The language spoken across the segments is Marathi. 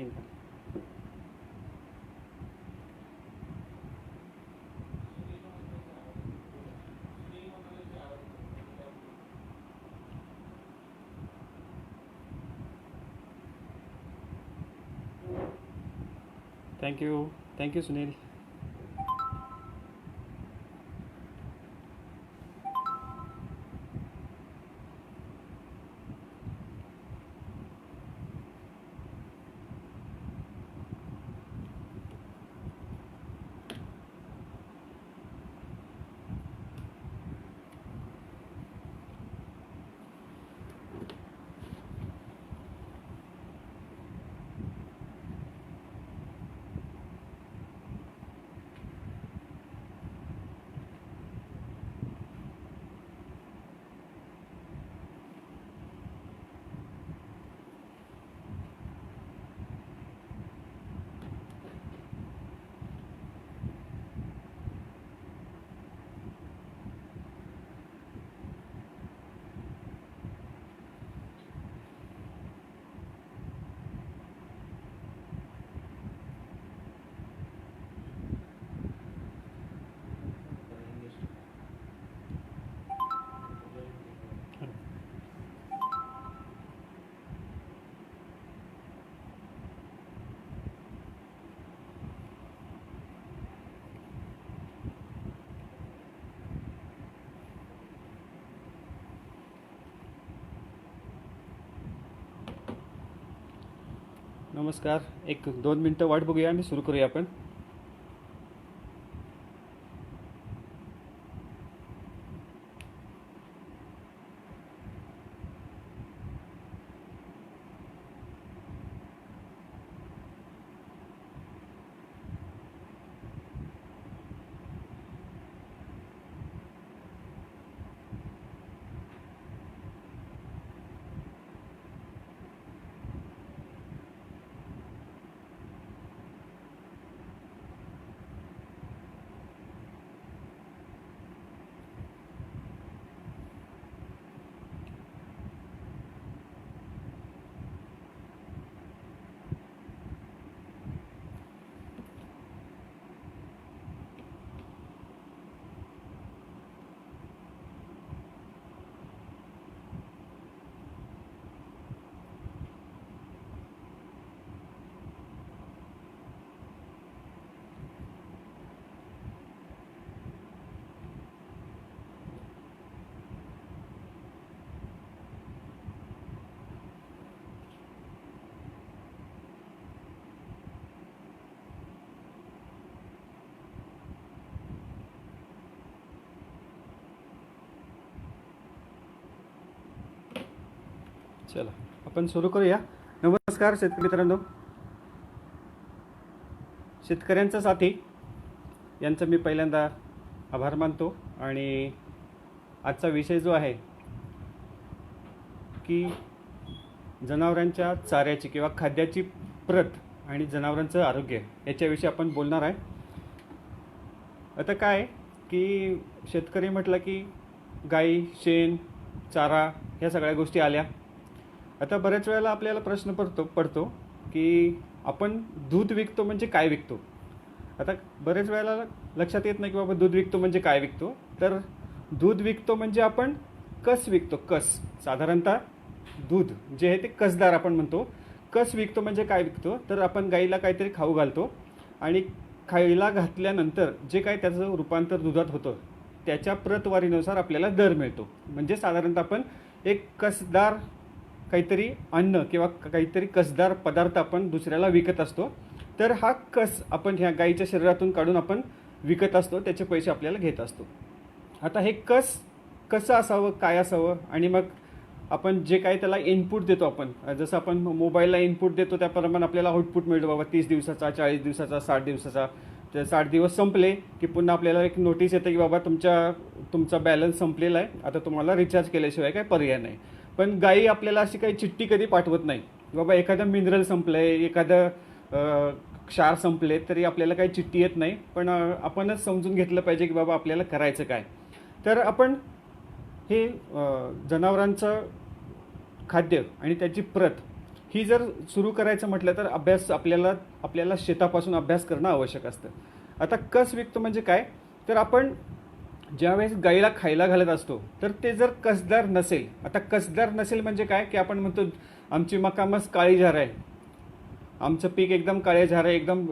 तीन का. थँक्यू सुनील. नमस्कार. एक 2 मिनटं वाट बघूया आणि सुरू करूया आपण. चला आपण सुरू करूया. नमस्कार शेतकरी मित्रांनो. शेतकऱ्यांचा साथी यांचं मी पहिल्यांदा आभार मानतो. आणि आजचा विषय जो आहे की जनावरांच्या चाऱ्याची किंवा खाद्याची प्रत आणि जनावरांचं आरोग्य याच्याविषयी आपण बोलणार आहे. आता काय की शेतकरी म्हटलं की गाई, शेण, चारा ह्या सगळ्या गोष्टी आल्या. आता बऱ्याच वेळेला आपल्याला प्रश्न पडतो की आपण दूध विकतो म्हणजे काय विकतो. आता बरेच वेळेला लक्षात येत नाही की बाबा दूध विकतो म्हणजे काय विकतो. तर दूध विकतो म्हणजे आपण कस विकतो. कस साधारणतः दूध जे आहे ते कसदार आपण म्हणतो. कस विकतो म्हणजे काय विकतो तर आपण गाईला काहीतरी खाऊ घालतो आणि खायला घातल्यानंतर जे काय त्याचं रूपांतर दुधात होतं त्याच्या प्रतवारीनुसार आपल्याला दर मिळतो. म्हणजे साधारणतः आपण एक कसदार काहीतरी अन्न किंवा काहीतरी कसदार पदार्थ आपण दुसऱ्याला विकत असतो. तर हा कस आपण ह्या गाईच्या शरीरातून काढून आपण विकत असतो, त्याचे पैसे आपल्याला घेत असतो. आता हे कस कसं असावं, काय असावं, आणि मग आपण जे काय त्याला इनपुट देतो, आपण जसं आपण मोबाईलला इनपुट देतो त्याप्रमाणे आपल्याला आउटपुट मिळतो. बाबा 30 दिवसाचा, 40 दिवसाचा, 60 दिवसाचा. तर 60 दिवस संपले की पुन्हा आपल्याला एक नोटीस येते की बाबा तुमचा बॅलन्स संपलेला आहे, आता तुम्हाला रिचार्ज केल्याशिवाय काय पर्याय नाही. पण गाई आपल्याला अशी काही चिठ्ठी कधी पाठवत नाही. बाबा एखादं मिनरल संपलंय, एखादं क्षार संपले तरी आपल्याला काही चिठ्ठी येत नाही. पण आपणच समजून घेतलं पाहिजे की बाबा आपल्याला करायचं काय. तर आपण हे जनावरांचं खाद्य आणि त्याची प्रत ही जर सुरू करायचं म्हटलं तर अभ्यास आपल्याला शेतापासून अभ्यास करणं आवश्यक असतं. आता कस विकतो म्हणजे काय, तर आपण ज्यावेळेस गाईला खायला घालत असतो तर ते जर कसदार नसेल, आता कसदार नसेल म्हणजे काय की आपण म्हणतो आमची मका मस्त काळी झार आहे, आमचं पीक एकदम काळे झार आहे, एकदम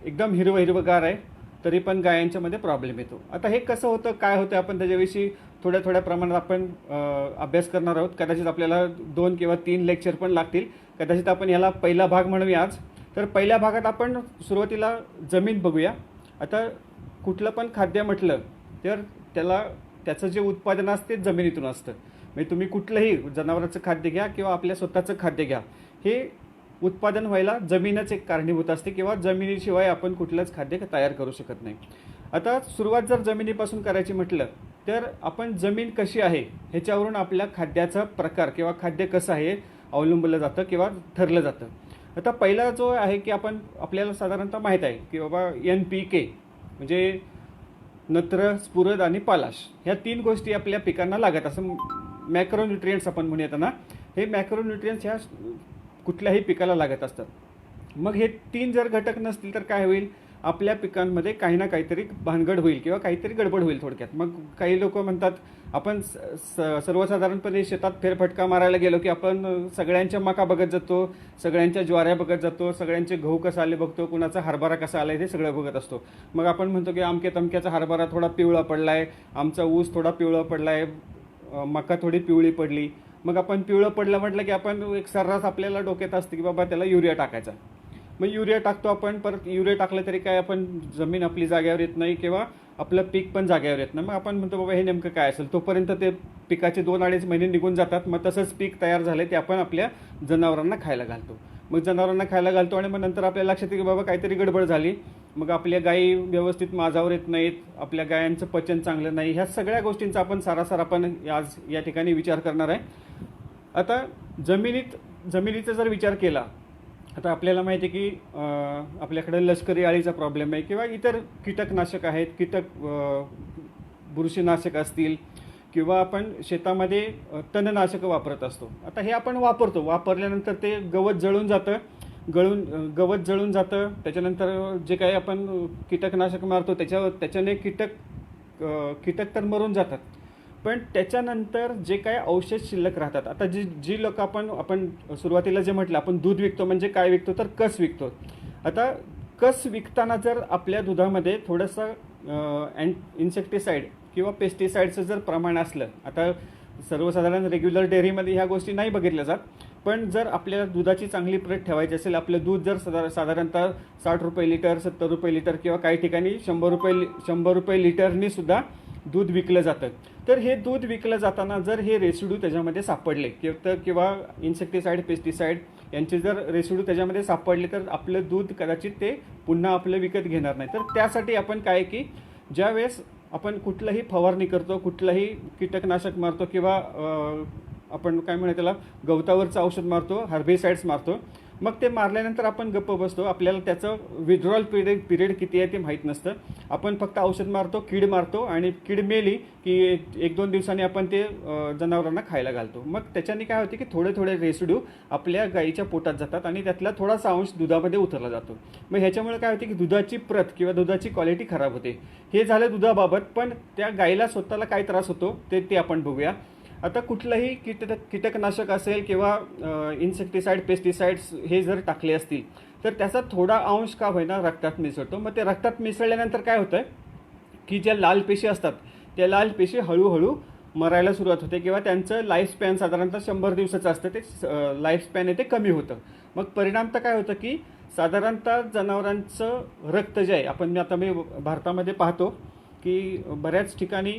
एकदम हिरवगार आहे, तरी पण गायांच्यामध्ये प्रॉब्लेम येतो. आता हे कसं होतं, काय होतं, आपण त्याच्याविषयी थोड्या थोड्या प्रमाणात आपण अभ्यास करणार आहोत. कदाचित आपल्याला 2 किंवा 3 लेक्चर पण लागतील. कदाचित आपण याला पहिला भाग म्हणूया आज. तर पहिल्या भागात आपण सुरुवातीला जमीन बघूया. आता कुठलं पण खाद्य म्हटलं तर त्याचं जे उत्पादन असते जमिनीतून असतं. म्हणजे तुम्ही कुठलंही जनावरांचं खाद्य घ्या किंवा आपल्या स्वतःचं खाद्य घ्या, हे उत्पादन व्हायला जमीनच एक कारणीभूत असते किंवा जमिनीशिवाय आपण कुठलंच खाद्य तयार करू शकत नाही. आता सुरुवात जर जमिनीपासून करायची म्हटलं तर आपण जमीन कशी आहे ह्याच्यावरून आपल्या खाद्याचा प्रकार किंवा खाद्य कसं आहे अवलंबलं जातं किंवा ठरलं जातं. आता पहिला जो आहे की आपल्याला साधारणतः माहीत आहे की बाबा NPK म्हणजे नत्र, स्फुरद आणि पालाश, ह्या 3 गोष्टी आपल्या पिकांना लागत. असं मॅक्रोन्युट्रियंट्स आपण म्हणूयात ना, हे मॅक्रोन्युट्रियंट्स ह्या कुठल्याही पिकाला लागत असतात. मग हे 3 जर घटक नसतील तर काय होईल, आपल्या पिकांमध्ये काही ना काहीतरी भानगड होईल किंवा काहीतरी गडबड होईल थोडक्यात. मग काही लोक म्हणतात, आपण सर्वसाधारणपणे शेतात फेरफटका मारायला गेलो की आपण सगळ्यांच्या मका बघत जातो, सगळ्यांच्या ज्वाऱ्या बघत जातो, सगळ्यांचे गहू कसा आले बघतो, कुणाचा हरभरा कसा आला आहे ते सगळं बघत असतो. मग आपण म्हणतो की अमक्या तमक्याचा हरभरा थोडा पिवळा पडला आहे, आमचा ऊस थोडा पिवळा पडला आहे, मका थोडी पिवळी पडली. मग आपण पिवळं पडलं म्हटलं की आपण एक सर्रास आपल्याला डोक्यात असतं की बाबा त्याला युरिया टाकायचा. मग युरिया टाकतो आपण. परत युरिया टाकलं तरी काय, आपण जमीन आपली जागेवर येत नाही किंवा आपलं पीक पण जागेवर येत नाही. मग आपण म्हणतो बाबा हे नेमकं काय असेल, तोपर्यंत ते पिकाचे 2-2.5 महिने निघून जातात. मग तसंच पीक तयार झालं ते आपण आपल्या जनावरांना खायला घालतो. मग जनावरांना खायला घालतो आणि मग नंतर आपल्या लक्षात येते की बाबा काहीतरी गडबड झाली. मग आपल्या गायी व्यवस्थित माझावर येत नाहीत, आपल्या गायांचं पचन चांगलं नाही. ह्या सगळ्या गोष्टींचा आपण सारासार आपण आज या ठिकाणी विचार करणार आहे. आता जमिनीचा जर विचार केला, आता आपल्याला माहिती आहे की आपल्याकडे लष्करी अळीचा प्रॉब्लेम आहे किंवा इतर कीटकनाशक आहेत, बुरशीनाशक असतील किंवा आपण शेतामध्ये तणनाशकं वापरत असतो. आता हे आपण वापरल्यानंतर ते गवत जळून जातं. त्याच्यानंतर जे काही आपण कीटकनाशक मारतो त्याच्याने कीटक तर मरून जातात. पण त्याच्यानंतर जे काही औषध शिल्लक राहतात, आता जी लोक आपण सुरुवातीला जे म्हटलं, आपण दूध विकतो म्हणजे काय विकतो तर कस विकतो. आता कस विकताना जर आपल्या दुधामध्ये थोडंसं इन्सेक्टिसाईड किंवा पेस्टिसाईडचं जर प्रमाण असलं, आता सर्वसाधारण रेग्युलर डेअरीमध्ये ह्या गोष्टी नाही बघितल्या जात, पण जर आपल्याला दुधाची चांगली प्रत ठेवायची असेल, आपलं दूध जर साधारणतः 60 रुपये लिटर, 70 रुपये लिटर किंवा काही ठिकाणी 100 रुपये लिटरनी सुद्धा दूध विकलं जातं. तर हे दूध विकलं जाताना जर हे रेसिड्यू त्याच्यामध्ये सापडले किंवा इन्सेक्टिसाईड, पेस्टिसाईड यांचे जर रेसिड्यू त्याच्यामध्ये सापडले तर आपलं दूध कदाचित ते पुन्हा आपलं विकत घेणार नाही. तर त्यासाठी आपण काय की ज्यावेळेस आपण कुठलंही फवारणी करतो, कुठलंही कीटकनाशक मारतो किंवा आपण काय म्हणू त्याला गवतावरचं औषध मारतो, हर्बिसाइड्स मारतो, मग ते मारल्यानंतर आपण गप्प बसतो. आपल्याला त्याचं विड्रॉल पिरियड किती आहे ते माहीत नसतं. आपण फक्त औषध मारतो, कीड मारतो आणि कीड मेली की 1-2 दिवसांनी आपण ते जनावरांना खायला घालतो. मग त्याच्याने काय होते की थोडे रेसिड्यू आपल्या गाईच्या पोटात जातात आणि त्यातला थोडासा अंश दुधामध्ये उतरला जातो. मग ह्याच्यामुळे काय होते की दुधाची प्रत किंवा दुधाची क्वालिटी खराब होते. हे झालं दुधाबाबत. पण त्या गाईला स्वतःला काय त्रास होतो ते आपण बघूया. आता कुठलंही कीटकनाशक असेल किंवा इन्सेक्टिसाईड, पेस्टिसाइड्स हे जर टाकले असतील तर त्याचा थोडा अंश का होईना रक्तात मिसळतो. मग ते रक्तात मिसळल्यानंतर काय होतं की ज्या लाल पेशी असतात त्या लाल पेशी हळूहळू मरायला सुरुवात होते किंवा त्यांचं लाईफस्पॅन साधारणतः 100 दिवसाचं असतं, ते लाईफस्पॅन आहे ते कमी होतं. मग परिणामतः काय होतं की साधारणतः जनावरांचं रक्त जे आहे, आता मी भारतामध्ये पाहतो की बऱ्याच ठिकाणी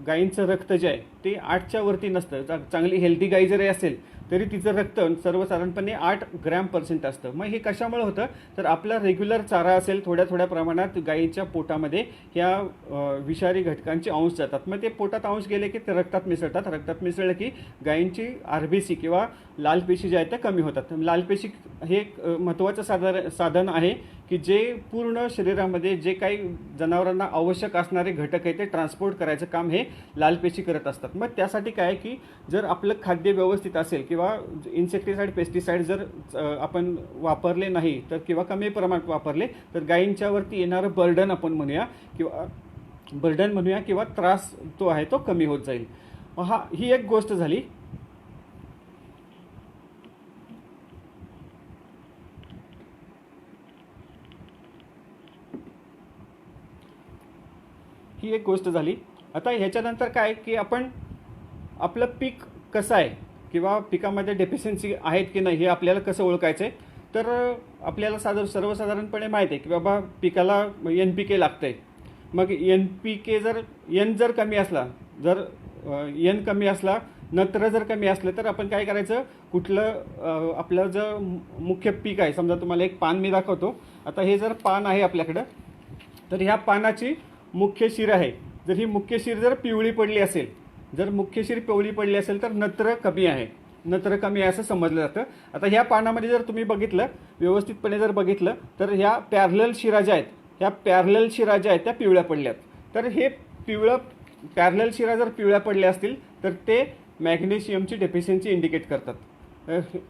गायींचं रक्त जे आहे ते 8च्या वरती नसतं. चांगली हेल्दी गाई जरी असेल तरी तिचं रक्त सर्वसाधारणपणे 8 ग्रॅम% असतं. मग हे कशामुळे होतं तर आपला रेग्युलर चारा असेल, थोड्या प्रमाणात गायीच्या पोटामध्ये ह्या विषारी घटकांचे अंश जातात. मग ते पोटात अंश गेले की ते रक्तात मिसळतात. रक्तात मिसळलं की गायींची RBC किंवा लाल पेशी ज्या आहेत त्या कमी होतात. लाल पेशी हे एक महत्त्वाचं साधन आहे की जे पूर्ण शरीरामध्ये जे काही जनावरांना आवश्यक असणारे घटक आहे ते ट्रान्सपोर्ट करायचं काम हे लाल पेशी करत असतात. असतात. मग त्यासाठी काय आहे की जर आपलं खाद्य व्यवस्थित असेल किंवा इन्सेक्टिसाईड पेस्टिसाईड जर आपण वापरले नाही तर किंवा कमी प्रमाणात वापरले तर गायींच्यावरती येणारं बर्डन आपण म्हणूया किंवा त्रास तो आहे तो कमी होत जाईल. ही एक गोष्ट झाली. आता ह्याच्यानंतर काय की आपण आपलं पीक कसं आहे किंवा पिकामध्ये डेफिशियन्सी आहेत की नाही हे आपल्याला कसं ओळखायचं आहे. तर आपल्याला सर्वसाधारणपणे माहीत आहे की बाबा पिकाला NPK लागतं आहे. मग NPK जर कमी असला, N कमी असला, नत्र जर कमी असलं तर आपण काय करायचं, कुठलं आपलं जर मुख्य पीक आहे, समजा तुम्हाला एक पान मी दाखवतो. आता हे जर पान आहे आपल्याकडं, तर ह्या पानाची मुख्य शिर आहे. जर ही मुख्य शिर जर पिवळी पडली असेल, तर नत्र कमी आहे असं समजलं जातं. आता ह्या पानामध्ये जर तुम्ही बघितलं, व्यवस्थितपणे जर बघितलं तर ह्या पॅरलल शिरा ज्या आहेत त्या पिवळ्या पडल्यात. तर हे पॅरलल शिरा जर पिवळ्या पडल्या असतील तर ते मॅग्नेशियमची डेफिशियन्सी इंडिकेट करतात.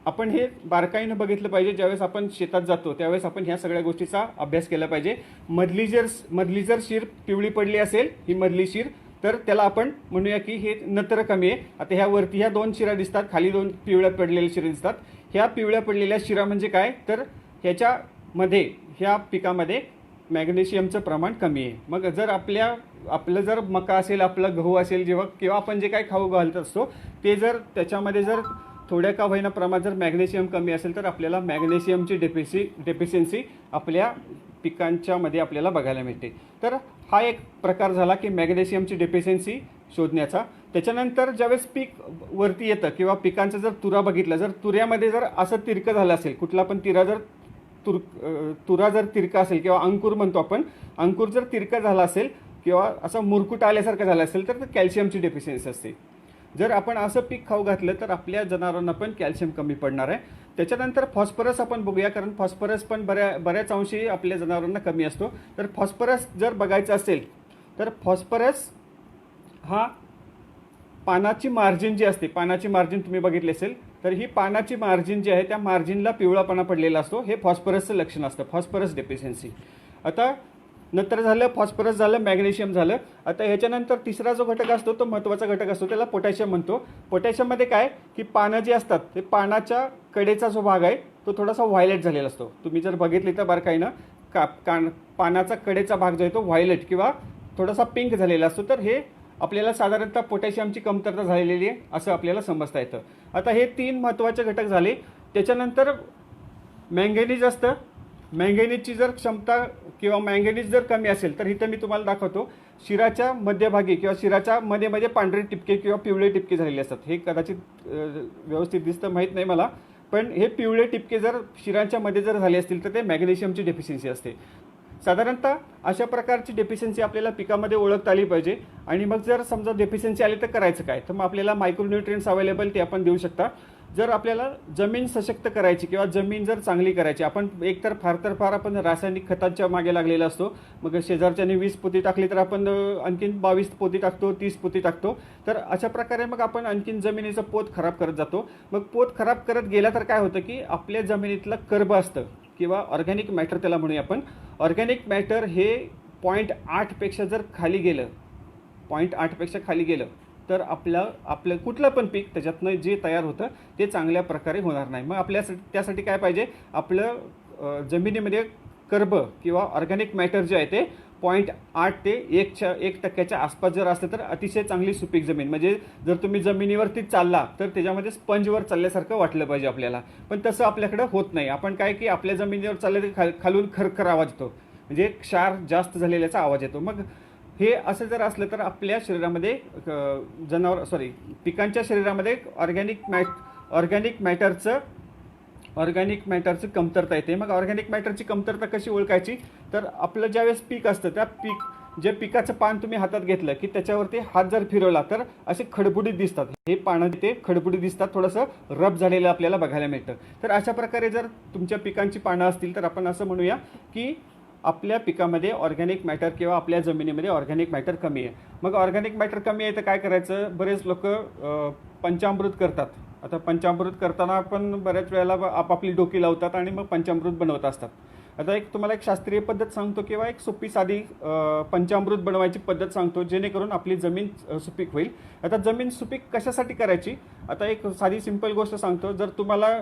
आपण हे बारकाईनं बघितलं पाहिजे. ज्यावेळेस आपण शेतात जातो त्यावेळेस आपण ह्या सगळ्या गोष्टीचा अभ्यास केला पाहिजे. मधली जर शिर पिवळी पडली असेल, ही मधली शिर, तर त्याला आपण म्हणूया की हे नत्र कमी आहे. आता ह्यावरती ह्या 2 शिरा दिसतात, खाली 2 पिवळ्या पडलेल्या शिरा दिसतात. ह्या पिवळ्या पडलेल्या शिरा म्हणजे काय, तर ह्या पिकामध्ये मॅग्नेशियमचं प्रमाण कमी आहे. मग जर आपलं जर मका असेल, आपलं गहू असेल, किंवा आपण जे काही खाऊ घालत असतो ते जर त्याच्यामध्ये जर थोड्या का होईना प्रमाणात जर मॅग्नेशियम कमी असेल तर आपल्याला मॅग्नेशियमची डेफिशियन्सी आपल्या पिकांच्यामध्ये आपल्याला बघायला मिळते. तर हा एक प्रकार झाला की मॅग्नेशियमची डेफिशियन्सी शोधण्याचा. त्याच्यानंतर ज्यावेळेस पीक वरती येतं किंवा पिकांचा जर तुरा बघितला, जर तुऱ्यामध्ये जर असं तिरकं झालं असेल, कुठला पण तुरा जर तिरका असेल किंवा अंकुर म्हणतो आपण, अंकुर जर तिरका झाला असेल किंवा असं मुरकुट आल्यासारखं झालं असेल तर कॅल्शियमची डेफिशियन्सी असते. जर आपण असं पीक खाऊ घातलं तर आपल्या जनावरांना पण कॅल्शियम कमी पडणार आहे. त्याच्यानंतर फॉस्फरस आपण बघूया, कारण फॉस्फरस पण बऱ्याच अंशी आपल्या जनावरांना कमी असतो. तर फॉस्फरस जर बघायचं असेल तर फॉस्फरस हा पानाची मार्जिन जी असते, पानाची मार्जिन तुम्ही बघितली असेल तर ही पानाची मार्जिन जी आहे त्या मार्जिनला पिवळापणा पडलेला असतो. हे फॉस्फरसचं लक्षण असतं, फॉस्फरस डेफिशियन्सी. आता नंतर झालं फॉस्फरस, झालं मॅग्नेशियम झालं. आता ह्याच्यानंतर तिसरा जो घटक असतो तो महत्त्वाचा घटक असतो, त्याला पोटॅशियम म्हणतो. पोटॅशियममध्ये काय की पानं जी असतात ते पानाच्या कडेचा जो भाग आहे तो थोडासा व्हायलेट झालेला असतो. तुम्ही जर बघितली तर बारकाईनं पानाचा कडेचा भाग जो आहे तो व्हायलेट किंवा थोडासा पिंक झालेला असतो. तर हे आपल्याला साधारणतः पोटॅशियमची कमतरता झालेली आहे असं आपल्याला समजता येतं. आता हे 3 महत्त्वाचे घटक झाले. त्याच्यानंतर मॅंगॅनीज असतं. मॅंगॅनीजची जर क्षमता किंवा मॅंगॅनीज जर कमी असेल तर इथं मी तुम्हाला दाखवतो, शिराच्या मध्यभागी किंवा शिराच्या मध्ये पांढरे टिपके किंवा पिवळे टिपके झालेले असतात. हे कदाचित व्यवस्थित दिसतं माहीत नाही मला, पण हे पिवळे टिपके जर शिरांच्या मध्ये जर झाले असतील तर ते मॅग्नेशियमची डेफिशियन्सी असते. साधारणतः अशा प्रकारची डेफिशियन्सी आपल्याला पिकामध्ये ओळखता आली पाहिजे. आणि मग जर समजा डेफिशियन्सी आली तर करायचं काय, तर मग आपल्याला मायक्रोन्यूट्रियंट्स अवेलेबल ते आपण देऊ शकता. जर आपल्याला जमीन सशक्त करायची किंवा जमीन जर चांगली करायची, आपण एकतर फार आपण रासायनिक खतांच्या मागे लागलेला असतो. मग शेजारच्याने 20 पोती टाकली तर आपण आणखीन 22 पोती टाकतो, 30 पोती टाकतो. तर अशा प्रकारे मग आपण आणखीन जमिनीचं पोत खराब करत जातो. मग पोत खराब करत गेला तर काय होतं की आपल्या जमिनीतलं कर्ब असतं किंवा ऑर्गॅनिक मॅटर त्याला म्हणूया आपण. ऑर्गॅनिक मॅटर हे 0.8 पेक्षा जर खाली गेलं, 0.8 पेक्षा खाली गेलं तर आपलं कुठलं पण पीक त्याच्यातनं जे तयार होतं ते चांगल्या प्रकारे होणार नाही. मग त्यासाठी काय पाहिजे, आपलं जमिनीमध्ये कर्ब किंवा ऑर्गॅनिक मॅटर जे आहे ते 0.8 ते 1% आसपास जर असलं तर अतिशय चांगली सुपीक जमीन. म्हणजे जर तुम्ही जमिनीवरती चालला तर त्याच्यामध्ये स्पंजवर चालल्यासारखं वाटलं पाहिजे आपल्याला, पण तसं आपल्याकडं होत नाही. आपण काय की आपल्या जमिनीवर चाललं तर खालून खरखर आवाज येतो, म्हणजे क्षार जास्त झालेल्याचा आवाज येतो. मग हे असं जर असलं तर आपल्या शरीरामध्ये पिकांच्या शरीरामध्ये ऑर्गॅनिक मॅटरचं कमतरता येते. मग ऑर्गॅनिक मॅटरची कमतरता कशी ओळखायची, तर आपलं ज्यावेळेस पीक असतं त्या पिकाचं पान तुम्ही हातात घेतलं की त्याच्यावरती हात जर फिरवला तर असे खडबुडीत दिसतात. हे पानं ते खडबुडीत दिसतात, थोडंसं रब झालेलं आपल्याला बघायला मिळतं. तर अशा प्रकारे जर तुमच्या पिकांची पानं असतील तर आपण असं म्हणूया की आपल्या पिकामध्ये ऑर्गॅनिक मॅटर किंवा आपल्या जमिनीमध्ये ऑर्गॅनिक मॅटर कमी आहे. मग ऑर्गॅनिक मॅटर कमी आहे तर काय करायचं, बरेच लोक पंचामृत करतात. आता पंचामृत करताना पण बऱ्याच वेळेला आपापली डोकी लावतात आणि मग पंचामृत बनवत असतात. आता तुम्हाला एक शास्त्रीय पद्धत सांगतो किंवा एक सोपी साधी पंचामृत बनवायची पद्धत सांगतो, जेणेकरून आपली जमीन सुपीक होईल. आता जमीन सुपीक कशासाठी करायची, आता एक साधी सिंपल गोष्ट सांगतो. जर तुम्हाला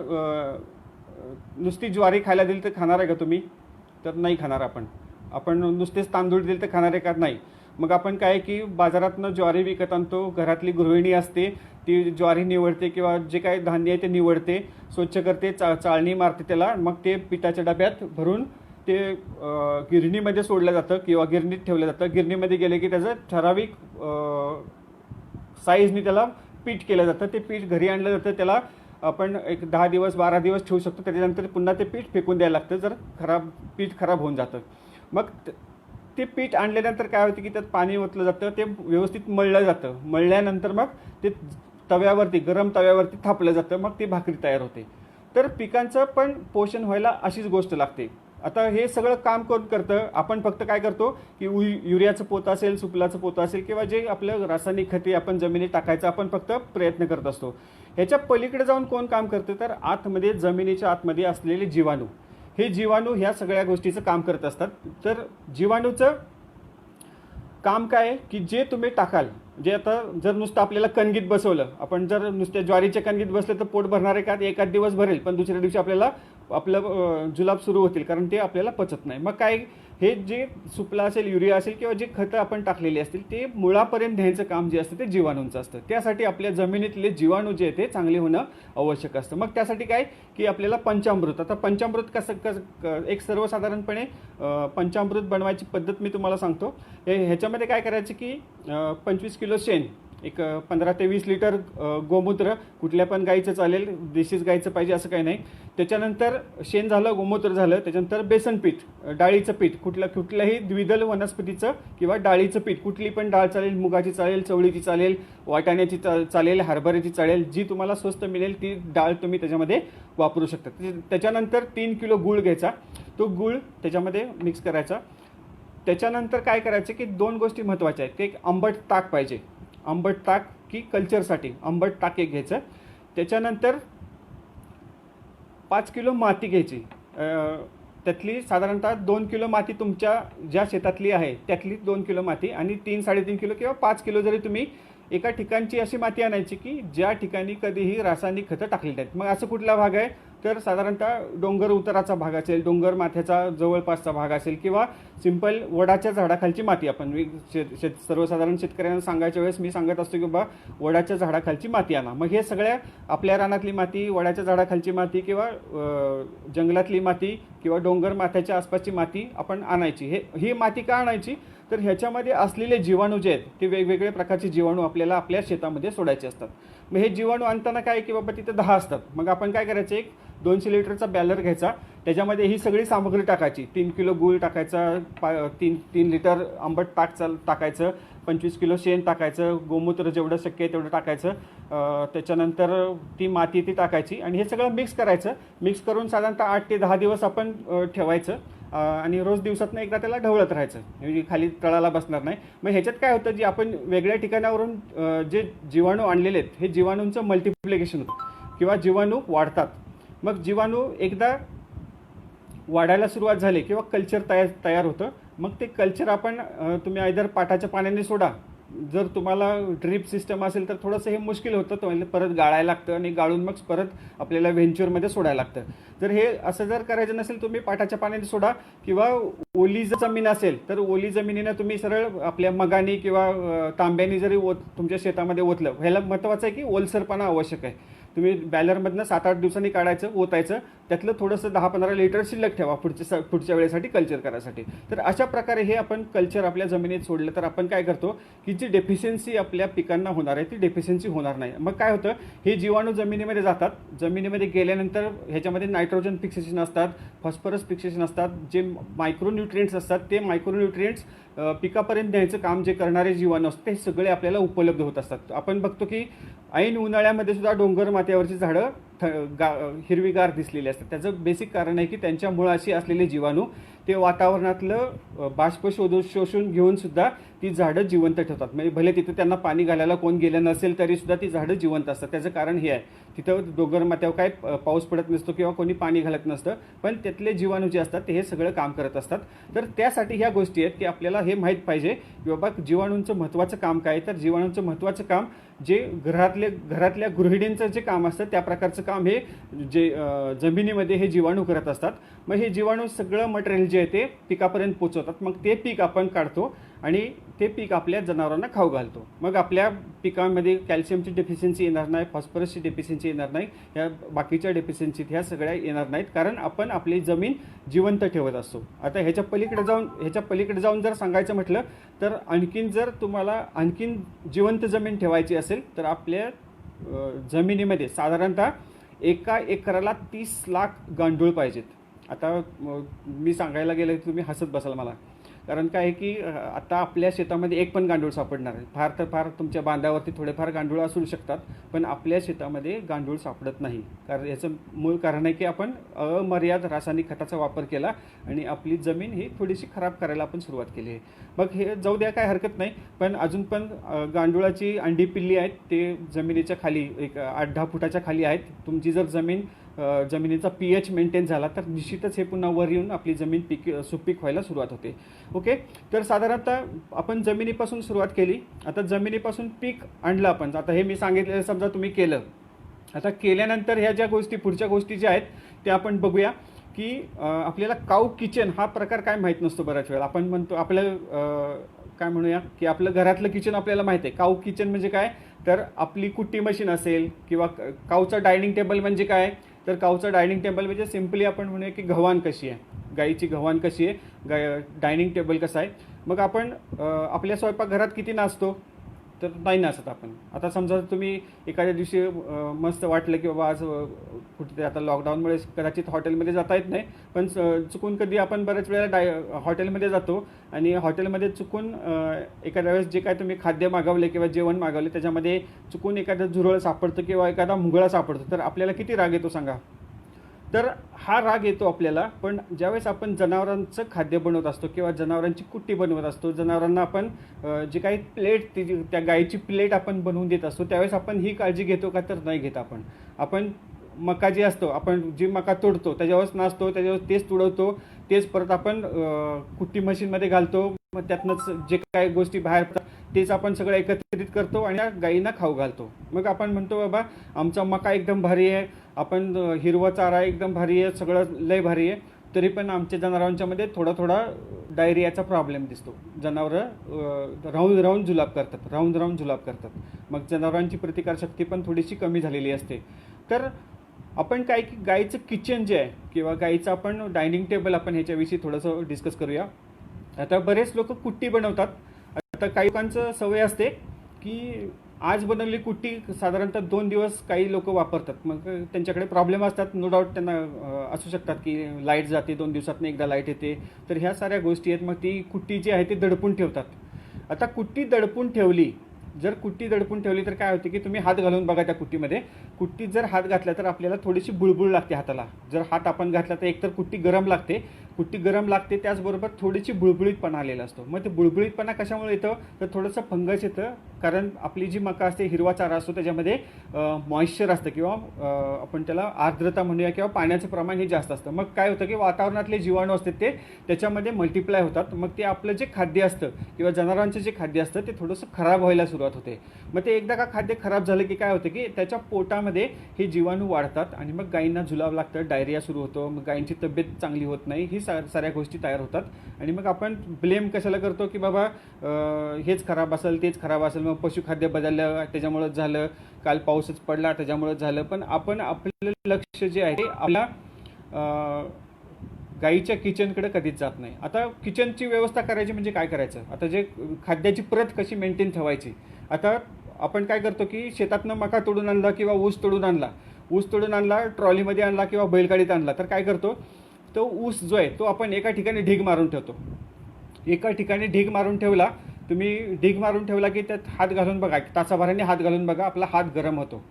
नुसती ज्वारी खायला दिली तर खाणार आहे का तुम्ही? तर नाही खाणार. आपण नुसतेच तांदूळ दिले तर खाणार आहे का? नाही. मग आपण काय की बाजारातनं ज्वारी विकत आणतो, घरातली गृहिणी असते ती ज्वारी निवडते किंवा जे काही धान्य आहे ते निवडते, स्वच्छ करते, चाळणी मारते त्याला, मग ते पिठाच्या डब्यात भरून ते गिरणीमध्ये सोडलं जातं किंवा गिरणीत ठेवलं जातं. गिरणीमध्ये गेले की त्याचं ठराविक साईजनी त्याला पीठ केलं जातं. ते पीठ घरी आणलं जातं, त्याला आपण एक 10 दिवस 12 दिवस ठेवू शकतो. त्याच्यानंतर पुन्हा ते पीठ फेकून द्यायला लागतं, जर पीठ खराब होऊन जातं. मग ते पीठ आणल्यानंतर काय होतं की त्यात पाणी ओतलं जातं, ते व्यवस्थित मळलं जातं. मळल्यानंतर मग ते तव्यावरती, गरम तव्यावरती थापलं जातं, मग ती भाकरी तयार होते. तर पिकांचं पण पोषण व्हायला अशीच गोष्ट लागते. आता हे सगळं काम कोण करतं? आपण फक्त काय करतो की युरियाचं पोतं असेल, सुफलाचं पोतं असेल किंवा जे आपलं रासायनिक खते आपण जमिनीत टाकायचं आपण फक्त प्रयत्न करत असतो. ह्याच्या पलीकडे जाऊन कोण काम करतं? तर आतमध्ये, जमिनीच्या आतमध्ये असलेले जीवाणू, हे जीवाणू ह्या सगळ्या गोष्टीचं काम करत असतात. तर जीवाणूचं काम काय आहे की जे तुम्ही टाकाल, जे आता जर नुसतं आपल्याला कणगीत बसवलं, आपण जर नुसत्या ज्वारीच्या कणगीत बसलं तर पोट भरणार आहे का? एकाच दिवस भरेल, पण दुसऱ्या दिवशी आपल्याला आपलं जुलाब सुरू होतील, कारण ते आपल्याला पचत नाही. मग काय, हे जे सुफला असेल, युरिया असेल किंवा जे खतं आपण टाकलेली असतील ते मुळापर्यंत न्यायचं काम जे असतं ते जीवाणूंचं असतं. त्यासाठी आपल्या जमिनीतले जीवाणू जे आहे ते चांगले होणं आवश्यक असतं. मग त्यासाठी काय की आपल्याला पंचामृत, आता पंचामृत कसं एक सर्वसाधारणपणे पंचामृत बनवायची पद्धत मी तुम्हाला सांगतो. ह्याच्यामध्ये काय करायचं की 25 किलो शेण, एक 15 ते 20 लिटर गोमूत्र, कुठल्या पण गाईचं चालेल, देशीच गाईचं पाहिजे असं काही नाही. त्याच्यानंतर शेण झालं, गोमूत्र झालं, त्याच्यानंतर बेसन पीठ, डाळीचं पीठ, कुठल्याही द्विदल वनस्पतीचं किंवा डाळीचं पीठ, कुठली पण डाळ चालेल, मुगाची चालेल, चवळीची चालेल, वाटाण्याची चालेल, हरभऱ्याची चालेल, जी तुम्हाला स्वस्त मिळेल ती डाळ तुम्ही त्याच्यामध्ये वापरू शकता. त्याच्यानंतर 3 किलो गूळ घ्यायचा, तो गूळ त्याच्यामध्ये मिक्स करायचा. त्याच्यानंतर काय करायचं की 2 गोष्टी महत्त्वाच्या आहेत. एक आंबट ताक पाहिजे, आंबट ताक की कल्चरसाठी आंबट ताक एक घ्यायचं. त्याच्यानंतर 5 किलो माती घ्यायची, त्यातली साधारणतः 2 किलो माती तुमच्या ज्या शेतातली आहे त्यातली 2 किलो माती, आणि 3-3.5 किलो किंवा 5 किलो जरी तुम्ही एका ठिकाणची अशी माती आणायची की ज्या ठिकाणी कधीही रासायनिक खतं टाकलेली आहेत. मग असं कुठला भाग आहे तर साधारणतः डोंगर उताराचा भाग असेल, डोंगर माथ्याचा जवळपासचा भाग असेल किंवा सिंपल वडाच्या झाडाखालची माती. आपण सर्वसाधारण शेतकऱ्यांना सांगायच्या वेळेस मी सांगत असतो की बाबा वडाच्या झाडाखालची माती आणा. मग हे सगळ्या आपल्या रानातली माती, वडाच्या झाडाखालची माती किंवा जंगलातली माती किंवा डोंगर माथ्याच्या आसपासची माती आपण आणायची. ही माती का आणायची तर ह्याच्यामध्ये असलेले जीवाणू जे आहेत ते वेगवेगळ्या प्रकारचे जीवाणू आपल्याला आपल्या शेतामध्ये सोडायचे असतात. मग हे जीवाणू आणताना काय की बाबा तिथे 10 असतात. मग आपण काय करायचं, एक 200 लिटरचा बॅलर घ्यायचा, त्याच्यामध्ये ही सगळी सामग्री टाकायची. 3 किलो गूळ टाकायचा, 3 लिटर आंबट टाकायचं, 25 किलो शेण टाकायचं, गोमूत्र जेवढं शक्य आहे तेवढं टाकायचं, त्याच्यानंतर ती माती ती टाकायची आणि हे सगळं मिक्स करायचं. मिक्स करून साधारणतः 8 ते 10 दिवस आपण ठेवायचं आणि रोज दिवसातनं एकदा त्याला ढवळत राहायचं, म्हणजे खाली तळाला बसणार नाही. मग ह्याच्यात काय होतं, जे आपण वेगळ्या ठिकाणावरून जे जीवाणू आणलेले आहेत हे जीवाणूंचं मल्टिप्लिकेशन होतं किंवा जीवाणू वाढतात. मग जीवाणू एकदा वाढायला सुरुवात झाली किंवा कल्चर तयार होतं. मग ते कल्चर आपण तुम्ही आयदर पाटाच्या पाण्याने सोडा, जर तुम्हाला ड्रीप सिस्टम असेल तर थोडंसं हे मुश्किल होतं, तो परत गाळायला लागतं आणि गाळून मग परत आपल्याला व्हेंचरमध्ये सोडायला लागतं. जर हे असं जर करायचं नसेल तुम्ही पाटाच्या पाण्याने सोडा, किंवा ओली जमीन असेल तर ओली जमिनीनं तुम्ही सरळ आपल्या मगानी किंवा तांब्यानी जरी तुमच्या शेतामध्ये ओतलं. ह्याला महत्त्वाचं आहे की ओलसरपणा आवश्यक आहे. तुम्ही बॅलरमधनं 7-8 दिवसांनी काढायचं, ओतायचं, त्यातलं थोडंसं 10-15 लिटर शिल्लक ठेवा पुढच्या वेळेसाठी कल्चर करायसाठी. तर अशा प्रकारे हे आपण कल्चर आपल्या जमिनीत सोडलं तर आपण काय करतो की जी डेफिशियन्सी आपल्या पिकांना होणार आहे ती डेफिशियन्सी होणार नाही. मग काय होतं, हे जीवाणू जमिनीमध्ये जातात, जमिनीमध्ये गेल्यानंतर ह्याच्यामध्ये नायट्रोजन फिक्सेशन असतात, फॉस्फरस फिक्सेशन असतात, जे मायक्रोन्यूट्रिएंट्स असतात ते मायक्रोन्यूट्रिएंट्स पिकापर्यंत न्यायचं काम जे करणारे जीवाणू असतात ते सगळे आपल्याला उपलब्ध होत असतात. आपण बघतो की ऐन उन्हाळ्यामध्ये सुद्धा डोंगर माथ्यावरची झाडं हिरवीगार दिसलेली असतात. त्याचं बेसिक कारण आहे की त्यांच्या मुळाशी असलेले जीवाणू ते ते वातावरणातलं बाष्प शोषून घेऊन सुद्धा ती झाडं जिवंत ठेवतात. म्हणजे भले तिथं त्यांना पाणी घालायला कोण गेलं नसेल तरी सुद्धा ती झाडं जिवंत असतात. त्याचं कारण हे आहे, तिथं डोंगर माथ्यावर काय पाऊस पडत नसतो किंवा कोणी पाणी घालत नसतं, पण त्यातले जीवाणू जे असतात ते हे सगळं काम करत असतात. तर त्यासाठी ह्या गोष्टी आहेत की आपल्याला हे माहीत पाहिजे की बाबा जीवाणूंचं महत्त्वाचं काम काय. तर जीवाणूंचं महत्त्वाचं काम जे घरातल्या गृहिणींचं जे काम असतं त्या प्रकारचं काम हे जे जमिनीमध्ये हे जीवाणू करत असतात. मग हे जीवाणू सगळं मटेरियल जे आहे ते पिकापर्यंत पोचवतात. मग ते पीक आपण काढतो आणि ते पीक आपल्या जनावरांना खाऊ घालतो. मग आपल्या पिकांमध्ये कॅल्शियमची डेफिशियन्सी येणार नाही, फॉस्फरसची डेफिशियन्सी येणार नाही, या बाकीच्या डेफिशियन्सीत ह्या सगळ्या येणार नाहीत, कारण आपण आपली जमीन जिवंत ठेवत असतो. आता ह्याच्या पलीकडे जाऊन जर सांगायचं म्हटलं तर जर तुम्हाला आणखीन जिवंत जमीन ठेवायची असेल तर आपल्या जमिनीमध्ये साधारणतः एका एकराला 30 लाख गांडूळ पाहिजेत. आता मी सांगायला गेलं की तुम्ही हसत बसाल मला, कारण काय आहे की आता आपल्या शेतामध्ये एक पण गांडूळ सापडणार आहे. फार तर फार तुमच्या बांधावरती थोडेफार गांडूळ असू शकतात, पण आपल्या शेतामध्ये गांडूळ सापडत नाही. कारण याचं मूळ कारण आहे की आपण अमर्याद रासायनिक खताचा वापर केला आणि आपली जमीन ही थोडीशी खराब करायला आपण सुरुवात केली आहे. मग हे जाऊ द्या, काय हरकत नाही, पण अजून पण गांडुळाची अंडी पिल्ली आहेत ते जमिनीच्या खाली एक 8-10 फुटाच्या खाली आहेत. तुमची जर जमिनीचा pH मेंटेन झाला तर निश्चितच हे पुन्हा वर येऊन आपली जमीन सुपीक व्हायला सुरुवात होते. ओके, तर साधारणतः आपण जमिनीपासून सुरुवात केली. आता जमिनीपासून पीक आणलं आपण. आता हे मी सांगितलेलं समजा तुम्ही केलं. आता केल्यानंतर ह्या ज्या गोष्टी पुढच्या गोष्टी ज्या आहेत त्या आपण बघूया की आपल्याला काऊ किचन हा प्रकार काय माहीत नसतो. बऱ्याच वेळा आपण म्हणतो आपलं काय म्हणूया की आपलं घरातलं किचन आपल्याला माहीत आहे. काऊ किचन म्हणजे काय, तर आपली कुट्टी मशीन असेल किंवा काऊचा डायनिंग टेबल म्हणजे काय, तर काऊचा डायनिंग टेबल म्हणजे सिम्पली आपण म्हणूया की गव्हाण कशी आहे, गाईची गव्हाण कशी आहे, डायनिंग टेबल कसा आहे. मग आपण आपल्या स्वयंपाकघरात किती नाचतो, तर नाही नाचत आपण. आता समजा तुम्ही एखाद्या दिवशी मस्त वाटलं की बाबा आज कुठे, आता लॉकडाऊनमुळे कदाचित हॉटेलमध्ये जाता येत नाही, पण चुकून कधी आपण बऱ्याच वेळेला हॉटेलमध्ये जातो आणि हॉटेलमध्ये चुकून एखाद्या वेळेस जे काय तुम्ही खाद्य मागवले किंवा जेवण मागवले त्याच्यामध्ये चुकून एखादं झुरळ सापडतं किंवा एखादा मुंगळा सापडतो, तर आपल्याला किती राग येतो सांगा. तर हा राग येतो आपल्याला. पण ज्यावेळेस आपण जनावरांचं खाद्य बनवत असतो किंवा जनावरांची कुट्टी बनवत असतो, जनावरांना आपण जे काही प्लेट त्या गाईची प्लेट आपण बनवून देत असतो, त्यावेळेस आपण ही काळजी घेतो का, तर नाही घेत. आपण मका जी असतो, आपण जी मका तोडतो त्याच्यावरच नाचतो, त्याच्यावर तेच तुडवतो, तेच परत आपण कुट्टी मशीनमध्ये घालतो. मग त्यातनंच जे काही गोष्टी बाहेर पडतात तेच आपण सगळं एकत्रित करतो आणि गाईंना खाऊ घालतो. मग आपण म्हणतो बाबा आमचा मका एकदम भारी आहे, आपण हिरवा चारा एकदम भारी आहे, सगळं लय भारी आहे, तरी पण आमच्या जनावरांच्यामध्ये थोडा डायरियाचा प्रॉब्लेम दिसतो. जनावरं राहून जुलाब करतात. मग जनावरांची प्रतिकारशक्ती पण थोडीशी कमी झालेली असते. तर आपण काय की गाईचं किचन जे आहे किंवा गाईचं आपण डायनिंग टेबल, आपण ह्याच्याविषयी थोडंसं डिस्कस करूया. आता बरेच लोक कुट्टी बनवतात. आता काही लोकांचं सवय असते की आज बनवलेली कुट्टी साधारणतः 2 दिवस काही लोक वापरतात. मग त्यांच्याकडे प्रॉब्लेम असतात, नो डाऊट त्यांना असू शकतात की लाईट जाते, 2 दिवसातून एकदा लाईट येते, तर ह्या साऱ्या गोष्टी आहेत. मग ती कुट्टी जी आहे ती दडपून ठेवतात. आता कुट्टी दडपून ठेवली तर काय होते की तुम्ही हात घालून बघा त्या कुट्टीमध्ये. कुट्टीत जर हात घातला तर आपल्याला थोडीशी बुळबुळ लागते हाताला. जर हात आपण घातला तर एकतर कुट्टी गरम लागते, त्याचबरोबर थोडीशी बुळबुळीतपणा आलेला असतो. मग ते बुळबुळीतपणा कशामुळे येतं, तर थोडंसं फंगस येतं. कारण आपली जी मका असते, हिरवा चारा असतो, त्याच्यामध्ये मॉइश्चर असतं किंवा आपण त्याला आर्द्रता म्हणूया किंवा पाण्याचं प्रमाण हे जास्त असतं. मग काय होतं की वातावरणातले जीवाणू असतात ते त्याच्यामध्ये मल्टिप्लाय होतात. मग ते आपलं जे खाद्य असतं किंवा जनावरांचं जे खाद्य असतं ते थोडंसं खराब व्हायला सुरुवात होते. मग ते एकदा का खाद्य खराब झालं की काय होतं की त्याच्या पोटामध्ये हे जीवाणू वाढतात आणि मग गायींना जुलाब लागतं, डायरिया सुरू होतो, मग गायींची तब्येत चांगली होत नाही, ही साऱ्या गोष्टी तयार होतात. आणि मग आपण ब्लेम कशाला करतो की बाबा हेच खराब असेल, तेच खराब असेल, मग पशुखाद्य बदललं त्याच्यामुळंच झालं, काल पाऊसच पडला त्याच्यामुळंच झालं. पण आपण आपलं लक्ष जे आहे ते आपल्या गाईच्या किचनकडे कधीच जात नाही. आता किचनची व्यवस्था करायची म्हणजे काय करायचं, आता जे खाद्याची प्रत कशी मेंटेन ठेवायची. आता आपण काय करतो की शेतातनं मका तोडून आणला किंवा ऊस तोडून आणला, ट्रॉलीमध्ये आणला किंवा बैलगाडीत आणला, तर काय करतो, तो ऊस जो आहे तो आपण एका ठिकाणी ढीग मारून ठेवतो. तुम्ही ढीग मारून ठेवला की त्यात हात घालून बघा, तासाभराने हात घालून बघा, आपला हात गरम होतो.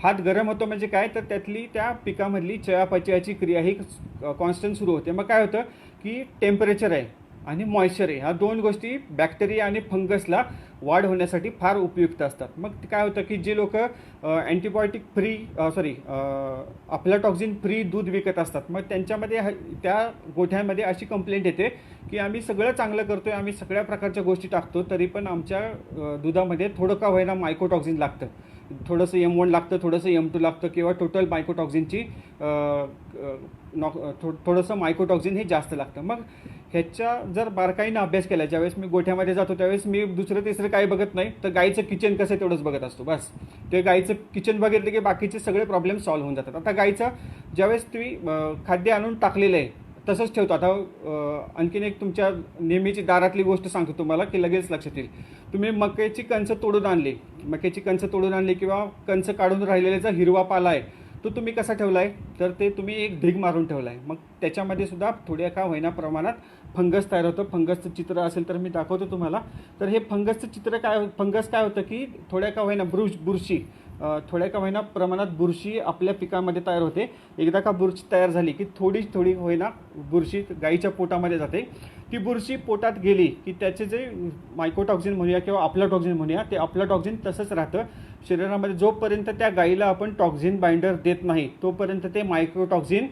हात गरम होतो म्हणजे काय, तर त्यातली त्या पिकामधली चयापचयाची क्रिया ही कॉन्स्टंट सुरू होते. मग काय होतं की टेम्परेचर आहे आणि मॉइश्चर आहे, ह्या दोन गोष्टी बॅक्टेरिया आणि फंगसला वाढ होण्यासाठी फार उपयुक्त असतात. मग काय होतं की जे लोक अँटीबायोटिक फ्री अफ्लाटॉक्झिन फ्री दूध विकत असतात, मग त्यांच्यामध्ये त्या गोठ्यांमध्ये अशी कंप्लेंट येते की आम्ही सगळं चांगलं करतोय, आम्ही सगळ्या प्रकारच्या गोष्टी टाकतो, तरी पण आमच्या दुधामध्ये थोडं का होईना मायकोटॉक्झिन लागतं. थोडंसं M1 लागतं, थोडंसं M2 लागतं, किंवा टोटल मायकोटॉक्झिनची थोडंसं मायकोटॉक्झिन हे जास्त लागतं. मग ह्याच्या जर बारकाईनं अभ्यास केला, ज्यावेळेस मी गोठ्यामध्ये जातो त्यावेळेस मी दुसरं तिसरं काही बघत नाही, तर गाईचं किचन कसं आहे तेवढंच बघत असतो बस. ते गाईचं किचन बघितलं की बाकीचे सगळे प्रॉब्लेम सॉल्व्ह होऊन जातात. आता गाईचं ज्यावेळेस तुम्ही खाद्य आणून टाकलेलं आहे तसंच ठेवतो. आता आणखीन एक तुमच्या नेहमीची दारातली गोष्ट सांगतो तुम्हाला की लगेच लक्षात येईल. तुम्ही मक्याची कणसं तोडून आणली किंवा कणसं काढून राहिलेला जो हिरवा पाला आहे तो तुम्ही कसा ठेवला आहे, तर ते तुम्ही एक ढीग मारून ठेवला आहे. मग त्याच्यामध्ये सुद्धा थोड्या का होईना प्रमाणात फंगस तयार होतं. फंगसचं चित्र असेल तर मी दाखवतो तुम्हाला. तर हे फंगसचं चित्र फंगस काय होतं की थोड्या का होईना बुरशी, थोड्या का होईना प्रमाणात बुरशी आपल्या पिकामध्ये तयार होते. एकदा का बुरशी तयार झाली की थोडी होईना बुरशी गाईच्या पोटामध्ये जाते. ती बुरशी पोटात गेली की त्याचे जे मायकोटॉक्झिन म्हणूया किंवा अफ्लाटॉक्झिन म्हणूया, ते अफ्लाटॉक्झिन तसंच राहतं शरीरामध्ये. जोपर्यंत त्या गाईला आपण टॉक्झिन बाइंडर देत नाही तोपर्यंत ते मायक्रोटॉक्झिन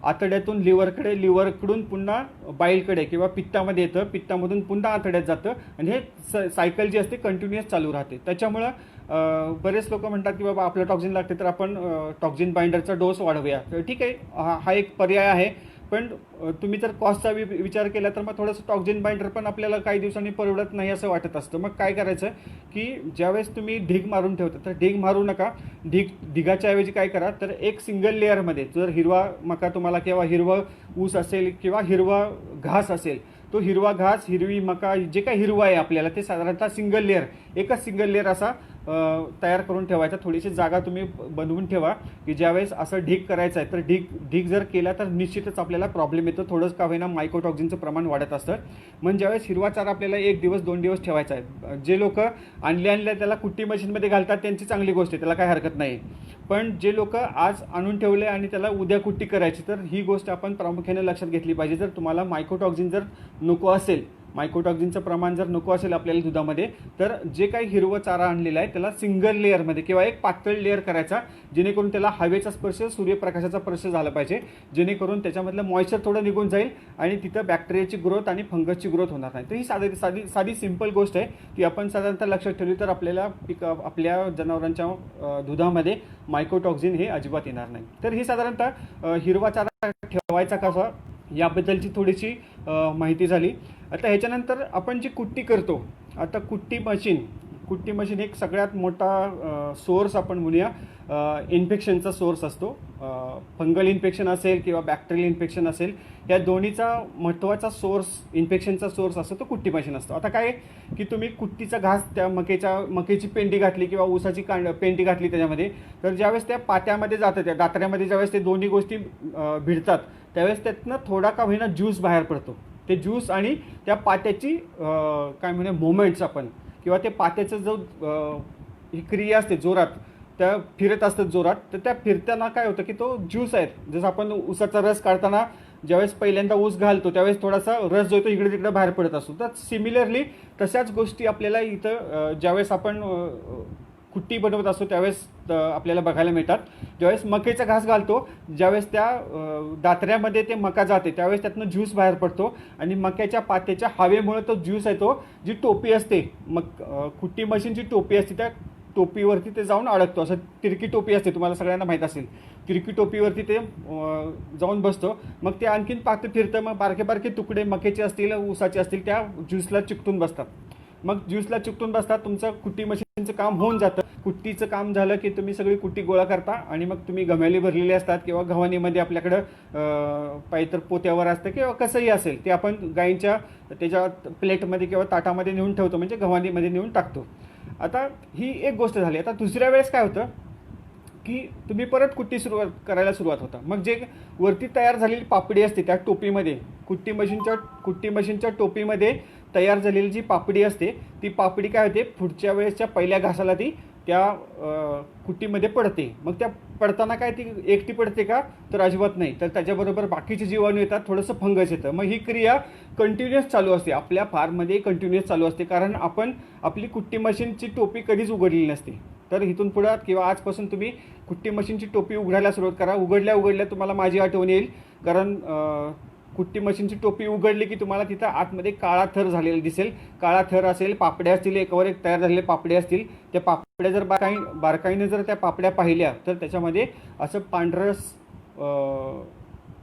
आतड्यातून लिव्हरकडून पुन्हा बाईलकडे किंवा पित्तामध्ये येतं, पित्तामधून पुन्हा आतड्यात जातं, आणि हे सायकल जी असते कंटिन्युअस चालू राहते. त्याच्यामुळं बरेच लोक म्हणतात की बाबा आपलं टॉक्झिन लागते तर आपण टॉक्झिन बाइंडरचा डोस वाढवूया. तर ठीक आहे, हा एक पर्याय आहे. पण तुम्ही जर कॉस्टचा विचार केला तर मग थोडंसं टॉक्झिन बाइंडर पण आपल्याला काही दिवसांनी परवडत नाही असं वाटत असतं. मग काय करायचं की ज्यावेळेस तुम्ही ढीग मारून ठेवता तर ढीग मारू नका. ढिगाच्या ऐवजी काय करा, तर एक सिंगल लेअरमध्ये जर हिरवा मका तुम्हाला किंवा हिरवं ऊस असेल किंवा हिरवा घास असेल, तो हिरवा घास, हिरवी मका, जे काही हिरवा आहे आपल्याला ते साधारणतः एकच सिंगल लेअर असा तयार करून ठेवायचा. थोडीशी जागा तुम्ही बनवून ठेवा की ज्यावेळेस असं ढीग करायचं आहे तर ढीग जर केला तर निश्चितच आपल्याला प्रॉब्लेम येतो. थोडंच का होईना मायकोटॉक्झिनचं प्रमाण वाढत असतं. म्हणजे ज्यावेळेस हिरवा चारा आपल्याला 1 दिवस 2 दिवस ठेवायचा आहे, जे लोक आणल्या त्याला कुट्टी मशीनमध्ये घालतात त्यांची चांगली गोष्ट आहे, त्याला काही हरकत नाही. पण जे लोक आज आणून ठेवले आणि त्याला उद्या कुट्टी करायची, तर ही गोष्ट आपण प्रामुख्याने लक्षात घेतली पाहिजे. जर तुम्हाला मायकोटॉक्झिन जर नको असेल, मायकोटॉक्झिनचं प्रमाण जर नको असेल आपल्याला दुधामध्ये, तर जे काही हिरवं चारा आणलेला आहे त्याला सिंगल लेअरमध्ये किंवा एक पातळ लेअर करायचा, जेणेकरून त्याला हवेचा स्पर्श, सूर्यप्रकाशाचा स्पर्श झाला पाहिजे, जेणेकरून त्याच्यामधलं मॉइश्चर थोडं निघून जाईल आणि तिथं बॅक्टेरियाची ग्रोथ आणि फंगसची ग्रोथ होणार नाही. तर ही साधी सिंपल गोष्ट आहे ती आपण साधारणतः लक्षात ठेवली तर आपल्या जनावरांच्या दुधामध्ये मायकोटॉक्झिन हे अजिबात येणार नाही. तर ही साधारणतः हिरवा चारा ठेवायचा कसा याबद्दलची थोडीशी माहिती झाली. आता ह्याच्यानंतर आपण जी कुट्टी करतो, आता कुट्टी मशीन एक सगळ्यात मोठा सोर्स आपण म्हणूया इन्फेक्शनचा सोर्स असतो. फंगल इन्फेक्शन असेल किंवा बॅक्टेरियल इन्फेक्शन असेल, या दोन्हीचा महत्त्वाचा सोर्स, इन्फेक्शनचा सोर्स असतो तो कुट्टी मशीन असतो. आता काय की तुम्ही कुट्टीचा घास त्या मकेची पेंडी घातली किंवा ऊसाची पेंडी घातली त्याच्यामध्ये, तर ज्यावेळेस त्या पात्यामध्ये जातं, त्या दात्र्यामध्ये ज्यावेळेस ते दोन्ही गोष्टी भिडतात त्यावेळेस त्यातनं थोडा का होईना ज्यूस बाहेर पडतो. ते ज्यूस आणि त्या पात्याची काय म्हणूया मोमेंट्स आपण, किंवा ते पात्याचं जो ही क्रिया असते जोरात, त्या फिरत असतात जोरात, तर त्या फिरताना काय होतं की तो ज्यूस आहे, जसं आपण ऊसाचा रस काढताना ज्यावेळेस पहिल्यांदा ऊस घालतो त्यावेळेस थोडासा रस जो तो इकडे तिकडे बाहेर पडत असतो. तर सिमिलरली तशाच गोष्टी आपल्याला इथं ज्यावेळेस आपण कुट्टी बनवत असतो त्यावेळेस आपल्याला बघायला मिळतात. ज्यावेळेस मकेचा घास घालतो, ज्यावेळेस त्या दात्र्यामध्ये ते मका जाते त्यावेळेस त्यातनं ज्यूस बाहेर पडतो आणि मक्याच्या पात्याच्या हवेमुळे तो ज्यूस आहे तो, जी टोपी असते कुट्टी मशीनची टोपी असते, त्या टोपीवरती ते जाऊन अडकतो. असं तिरकी टोपी असते, तुम्हाला सगळ्यांना माहीत असेल, तिरकी टोपीवरती ते जाऊन बसतो. मग ते आणखीन पात फिरतं, मग बारके तुकडे मकेचे असतील ऊसाचे असतील त्या ज्यूसला चिकटून बसतात. मग ज्यूसला चिकटून बसतात, तुमचं कुट्टी मशीनचं काम होऊन जातं. कुट्टीचं काम झालं की तुम्ही सगळी कुट्टी गोळा करता आणि मग तुम्ही गव्हाणी भरलेली असतात किंवा गव्हाणीमध्ये आपल्याकडं पायतर पोत्यावर असतं किंवा कसंही असेल ते आपण गाईंच्या त्याच्या प्लेटमध्ये किंवा ताटामध्ये नेऊन ठेवतो, म्हणजे गव्हाणीमध्ये नेऊन टाकतो. आता ही एक गोष्ट झाली. आता दुसऱ्या वेळेस काय होतं की तुम्ही परत कुट्टी करायला सुरुवात होता. मग जे वरती तयार झालेली पापडी असते त्या टोपीमध्ये, कुट्टी मशीनच्या टोपीमध्ये तयार झालेली जी पापडी असते ती पापडी काय होते, पुढच्या वेळेसच्या पहिल्या घासाला ती त्या कुट्टीमध्ये पडते. मग त्या पडताना काय ती एकटी पडते का? तर अजिबात नाही. तर त्याच्याबरोबर बाकीचे जीवाणू येतात, थोडंसं फंगस येतं. मग ही क्रिया कंटिन्युअस चालू असते, आपल्या फार्ममध्ये कंटिन्युअस चालू असते, कारण आपण आपली कुट्टी मशीनची टोपी कधीच उघडलेली नसते. तर इथून पुढं किंवा आजपासून तुम्ही कुट्टी मशीनची टोपी उघडायला सुरुवात करा. उघडल्या उघडल्या तुम्हाला माझी आठवण येईल, कारण कुट्टी मशीनची टोपी उघडली की तुम्हाला तिथं आतमध्ये काळा थर झालेला दिसेल. काळा थर असेल, पापड्या असतील, एकावर एक तयार झालेले पापड्या असतील. त्या पापड्या जर बारकाईने जर त्या पापड्या पाहिल्या तर त्याच्यामध्ये असं पांढरस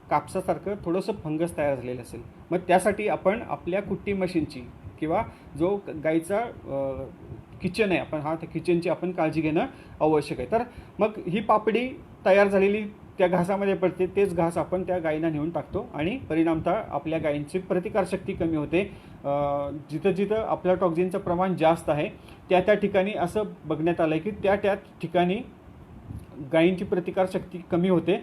कापसासारखं थोडंसं फंगस तयार झालेलं असेल. मग त्यासाठी आपण आपल्या कुट्टी मशीनची किंवा जो गाईचा किचन आहे, आपण त्या किचनची आपण काळजी घेणं आवश्यक आहे. तर मग ही पापडी तयार झालेली त्या घासामध्ये पडते, तेच घास आपण त्या गायींना नेऊन टाकतो आणि परिणामतः आपल्या गायींची प्रतिकारशक्ती कमी होते. जिथं जिथं आपल्या टॉक्झिनचं प्रमाण जास्त आहे त्या ठिकाणी असं बघण्यात आलं आहे की त्या ठिकाणी गायींची प्रतिकारशक्ती कमी होते.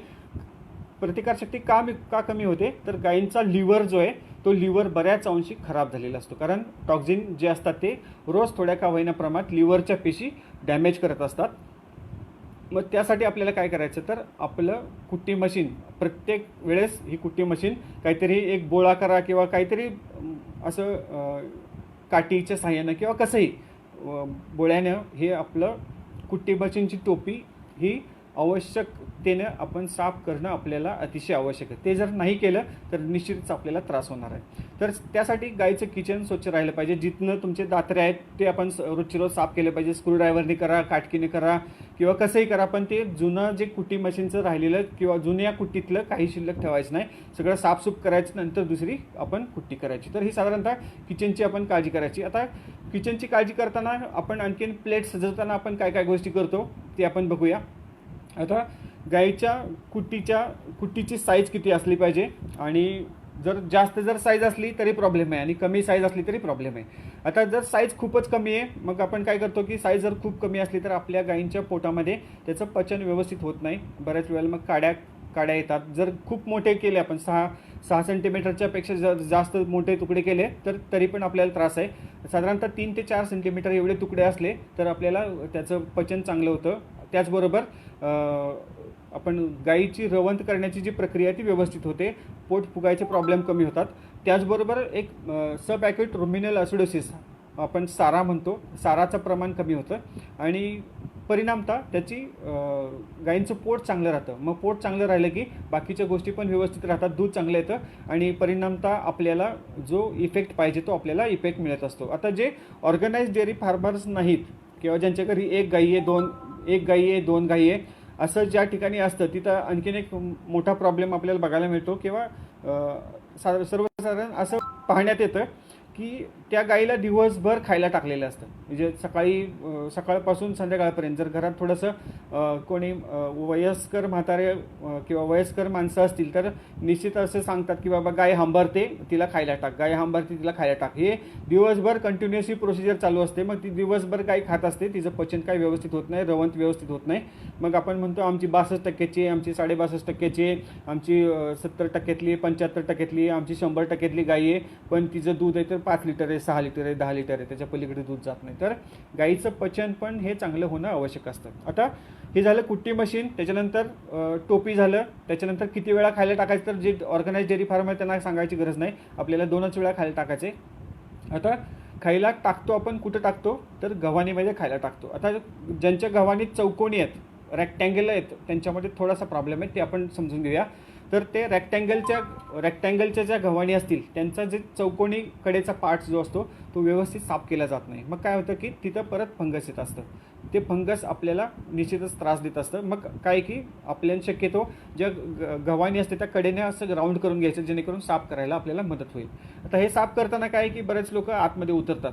प्रतिकारशक्ती का कमी होते? तर गायींचा लिव्हर जो आहे तो लिव्हर बऱ्याच अंशी खराब झालेला असतो, कारण टॉक्झिन जे असतात ते रोज थोड्या का होईना प्रमाणात लिव्हरच्या पेशी डॅमेज करत असतात. मग त्यासाठी आपल्याला काय करायचं, तर आपलं कुट्टी मशीन प्रत्येक वेळेस ही कुट्टी मशीन काहीतरी एक बोळा करा किंवा काहीतरी असं काठीच्या साह्यानं किंवा कसंही बोळ्यानं हे आपलं कुट्टी मशीनची टोपी ही आवश्यकतेनं आपण साफ करणं आपल्याला अतिशय आवश्यक आहे. ते जर नाही केलं तर निश्चितच आपल्याला त्रास होणार आहे. तर त्यासाठी गाईचं किचन स्वच्छ राहिलं पाहिजे. जिथनं तुमचे दात्रे आहेत ते आपण रोजची रोज साफ केले पाहिजे. स्क्रूड्रायव्हरने करा, काटकीने करा किंवा कसंही करा, पण ते जुनं जे कुट्टी मशीनचं राहिलेलं किंवा जुन्या कुट्टीतलं काही शिल्लक ठेवायचं नाही. सगळं साफसूफ करायचं, नंतर दुसरी आपण कुट्टी करायची. तर ही साधारणतः किचनची आपण काळजी करायची. आता किचनची काळजी करताना आपण आणखीन प्लेट सजवताना आपण काय काय गोष्टी करतो ते आपण बघूया. आता गाईच्या कुट्टीची साईज किती असली पाहिजे, आणि जर साईज असली तरी प्रॉब्लेम आहे आणि कमी साईज असली तरी प्रॉब्लेम आहे. आता जर साईज खूपच कमी आहे, मग आपण काय करतो की साईज जर खूप कमी असली तर आपल्या गाईंच्या पोटामध्ये त्याचं पचन व्यवस्थित होत नाही. बऱ्याच वेळेला मग काड्या येतात. जर खूप मोठे केले आपण 6 सेंटीमीटरच्या पेक्षा जर जास्त मोठे तुकडे केले तर तरी पण आपल्याला त्रास आहे. साधारणतः 3 ते 4 सेंटीमीटर एवढे तुकडे असले तर आपल्याला त्याचं पचन चांगलं होतं. त्याचबरोबर आपण गाईची रवंथ करण्याची जी प्रक्रिया ती व्यवस्थित होते. पोट फुगायचे प्रॉब्लेम कमी होतात. त्याचबरोबर एक सब ॲक्यूट रुमिनल ॲसिडोसिस आपण सारा म्हणतो, साराचं प्रमाण कमी होतं आणि परिणामतः त्याची गाईंचं पोट चांगलं राहतं. मग पोट चांगलं राहिलं की बाकीच्या गोष्टी पण व्यवस्थित राहतात, दूध चांगलं येतं आणि परिणामतः आपल्याला जो इफेक्ट पाहिजे तो आपल्याला इफेक्ट मिळत असतो. आता जे ऑर्गनाइज डेअरी फार्मर्स नाहीत किंवा ज्यांच्या घरी एक गाई आहे, दोन गाई आहे, असं ज्या ठिकाणी असतं तिथं आणखीन एक मोठा प्रॉब्लेम आपल्याला बघायला मिळतो किंवा सर्वसाधारण असं पाहण्यात येतं की त्या गाईला दिवसभर खायला टाकलेलं असतं. म्हणजे सकाळपासून संध्याकाळपर्यंत जर घरात थोडंसं कोणी वयस्कर म्हातारे किंवा वयस्कर माणसं असतील तर निश्चित असं सांगतात की बाबा गाय हंबरते तिला खायला टाक, गाय हंबरते तिला खायला टाक. हे दिवसभर कंटिन्युअसली प्रोसिजर चालू असते. मग ती दिवसभर गाय खात असते, तिचं पचन काही व्यवस्थित होत नाही, रवंथ व्यवस्थित होत नाही. मग आपण म्हणतो आमची 62% आमची 62.5% आमची 70% 75% आमची 100% गाई आहे, पण तिचं दूध आहे तर 5 लिटर आहे, 6 लिटर आहे, 10 लिटर आहे, त्याच्या पलीकडे दूध जात नाही. तर गाईचं पचन पण हे चांगलं होणं आवश्यक असतं. आता हे झालं कुट्टी मशीन, त्याच्यानंतर टोपी झालं, त्याच्यानंतर किती वेळा खायला टाकायचं, तर जे ऑर्गनाइज डेअरी फार्म आहे त्यांना सांगायची गरज नाही, आपल्याला 2च वेळा खायला टाकायचे. आता खायला टाकतो आपण कुठं टाकतो, तर गव्हाणीमध्ये खायला टाकतो. आता ज्यांच्या गव्हाणी चौकोनी आहेत, रेक्टँगल आहेत, त्यांच्यामध्ये थोडासा प्रॉब्लेम आहे, ते आपण समजून घेऊया. तर ते रेक्टँगलच्या ज्या गव्हाणी असतील त्यांचा जे चौकोनी कडेचा पार्ट जो असतो तो व्यवस्थित साफ केला जात नाही. मग काय होतं की तिथं परत फंगस येत असतं. ते फंगस आपल्याला निश्चितच त्रास देत असतं. मग काय की आपल्याला शक्यतो ज्या गव्हाणी असते त्या कडेने असं राऊंड करून घ्यायचं, जेणेकरून साफ करायला आपल्याला मदत होईल. आता हे साफ करताना काय की बरेच लोक आतमध्ये उतरतात.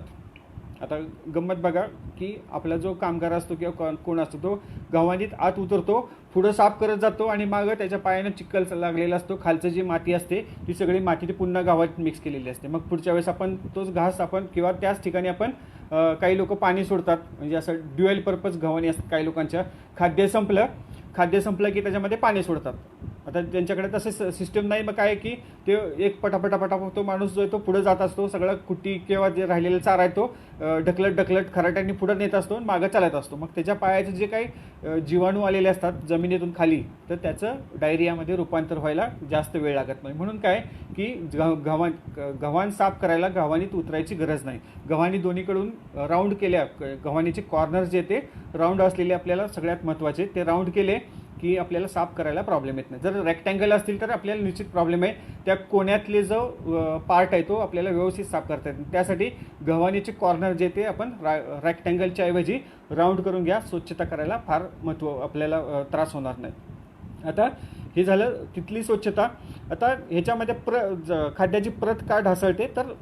आता गंमत बघा की आपला जो कामगार असतो किंवा कोण असतो तो गव्हाणीत आत उतरतो, पुढं साफ करत जातो आणि मागं त्याच्या पायानं चिखल लागलेला असतो. खालचं जी माती असते ती सगळी माती ती पुन्हा गव्हाणीत मिक्स केलेली असते. मग पुढच्या वेळेस आपण तोच घास आपण किंवा त्याच ठिकाणी आपण काही लोक पाणी सोडतात. म्हणजे असं ड्युएल पर्पज गव्हाणी असतात काही लोकांच्या. खाद्य संपलं की त्याच्यामध्ये पाणी सोडतात. आता त्यांच्याकडे तसं सिस्टम नाही, मग काय की ते एक पटापटा तो माणूस जो आहे तो पुढे जात असतो, सगळं कुट्टी किंवा जे राहिलेला चारा आहे तो ढकलत खराट्यांनी पुढे नेत असतो आणि मागं चालत असतो. मग त्याच्या पायाचे जे काही जीवाणू आलेले असतात जमिनीतून खाली, तर त्याचं डायरियामध्ये रूपांतर व्हायला जास्त वेळ लागत नाही. म्हणून काय की गव्हाण साफ करायला गव्हाणीत उतरायची गरज नाही. गव्हाणी दोन्हीकडून राऊंड केल्या, गव्हाणीचे कॉर्नर जे ते राऊंड असलेले आपल्याला सगळ्यात महत्त्वाचे, ते राऊंड केले की आपल्याला साफ करायला प्रॉब्लेम येत नाही. जर रेक्टँगल असतील तर आपल्याला निश्चित प्रॉब्लेम आहे, त्या कोण्यातले जो पार्ट आहे तो आपल्याला व्यवस्थित साफ करता येत नाही. त्यासाठी गव्हाणीचे कॉर्नर जे ते आपण रेक्टँगलच्या ऐवजी राऊंड करून घ्या. स्वच्छता करायला फार आपल्याला त्रास होणार नाही. आता हे झालं तिथली स्वच्छता. आता ह्याच्यामध्ये खाद्याची प्रत का ढासळते, तर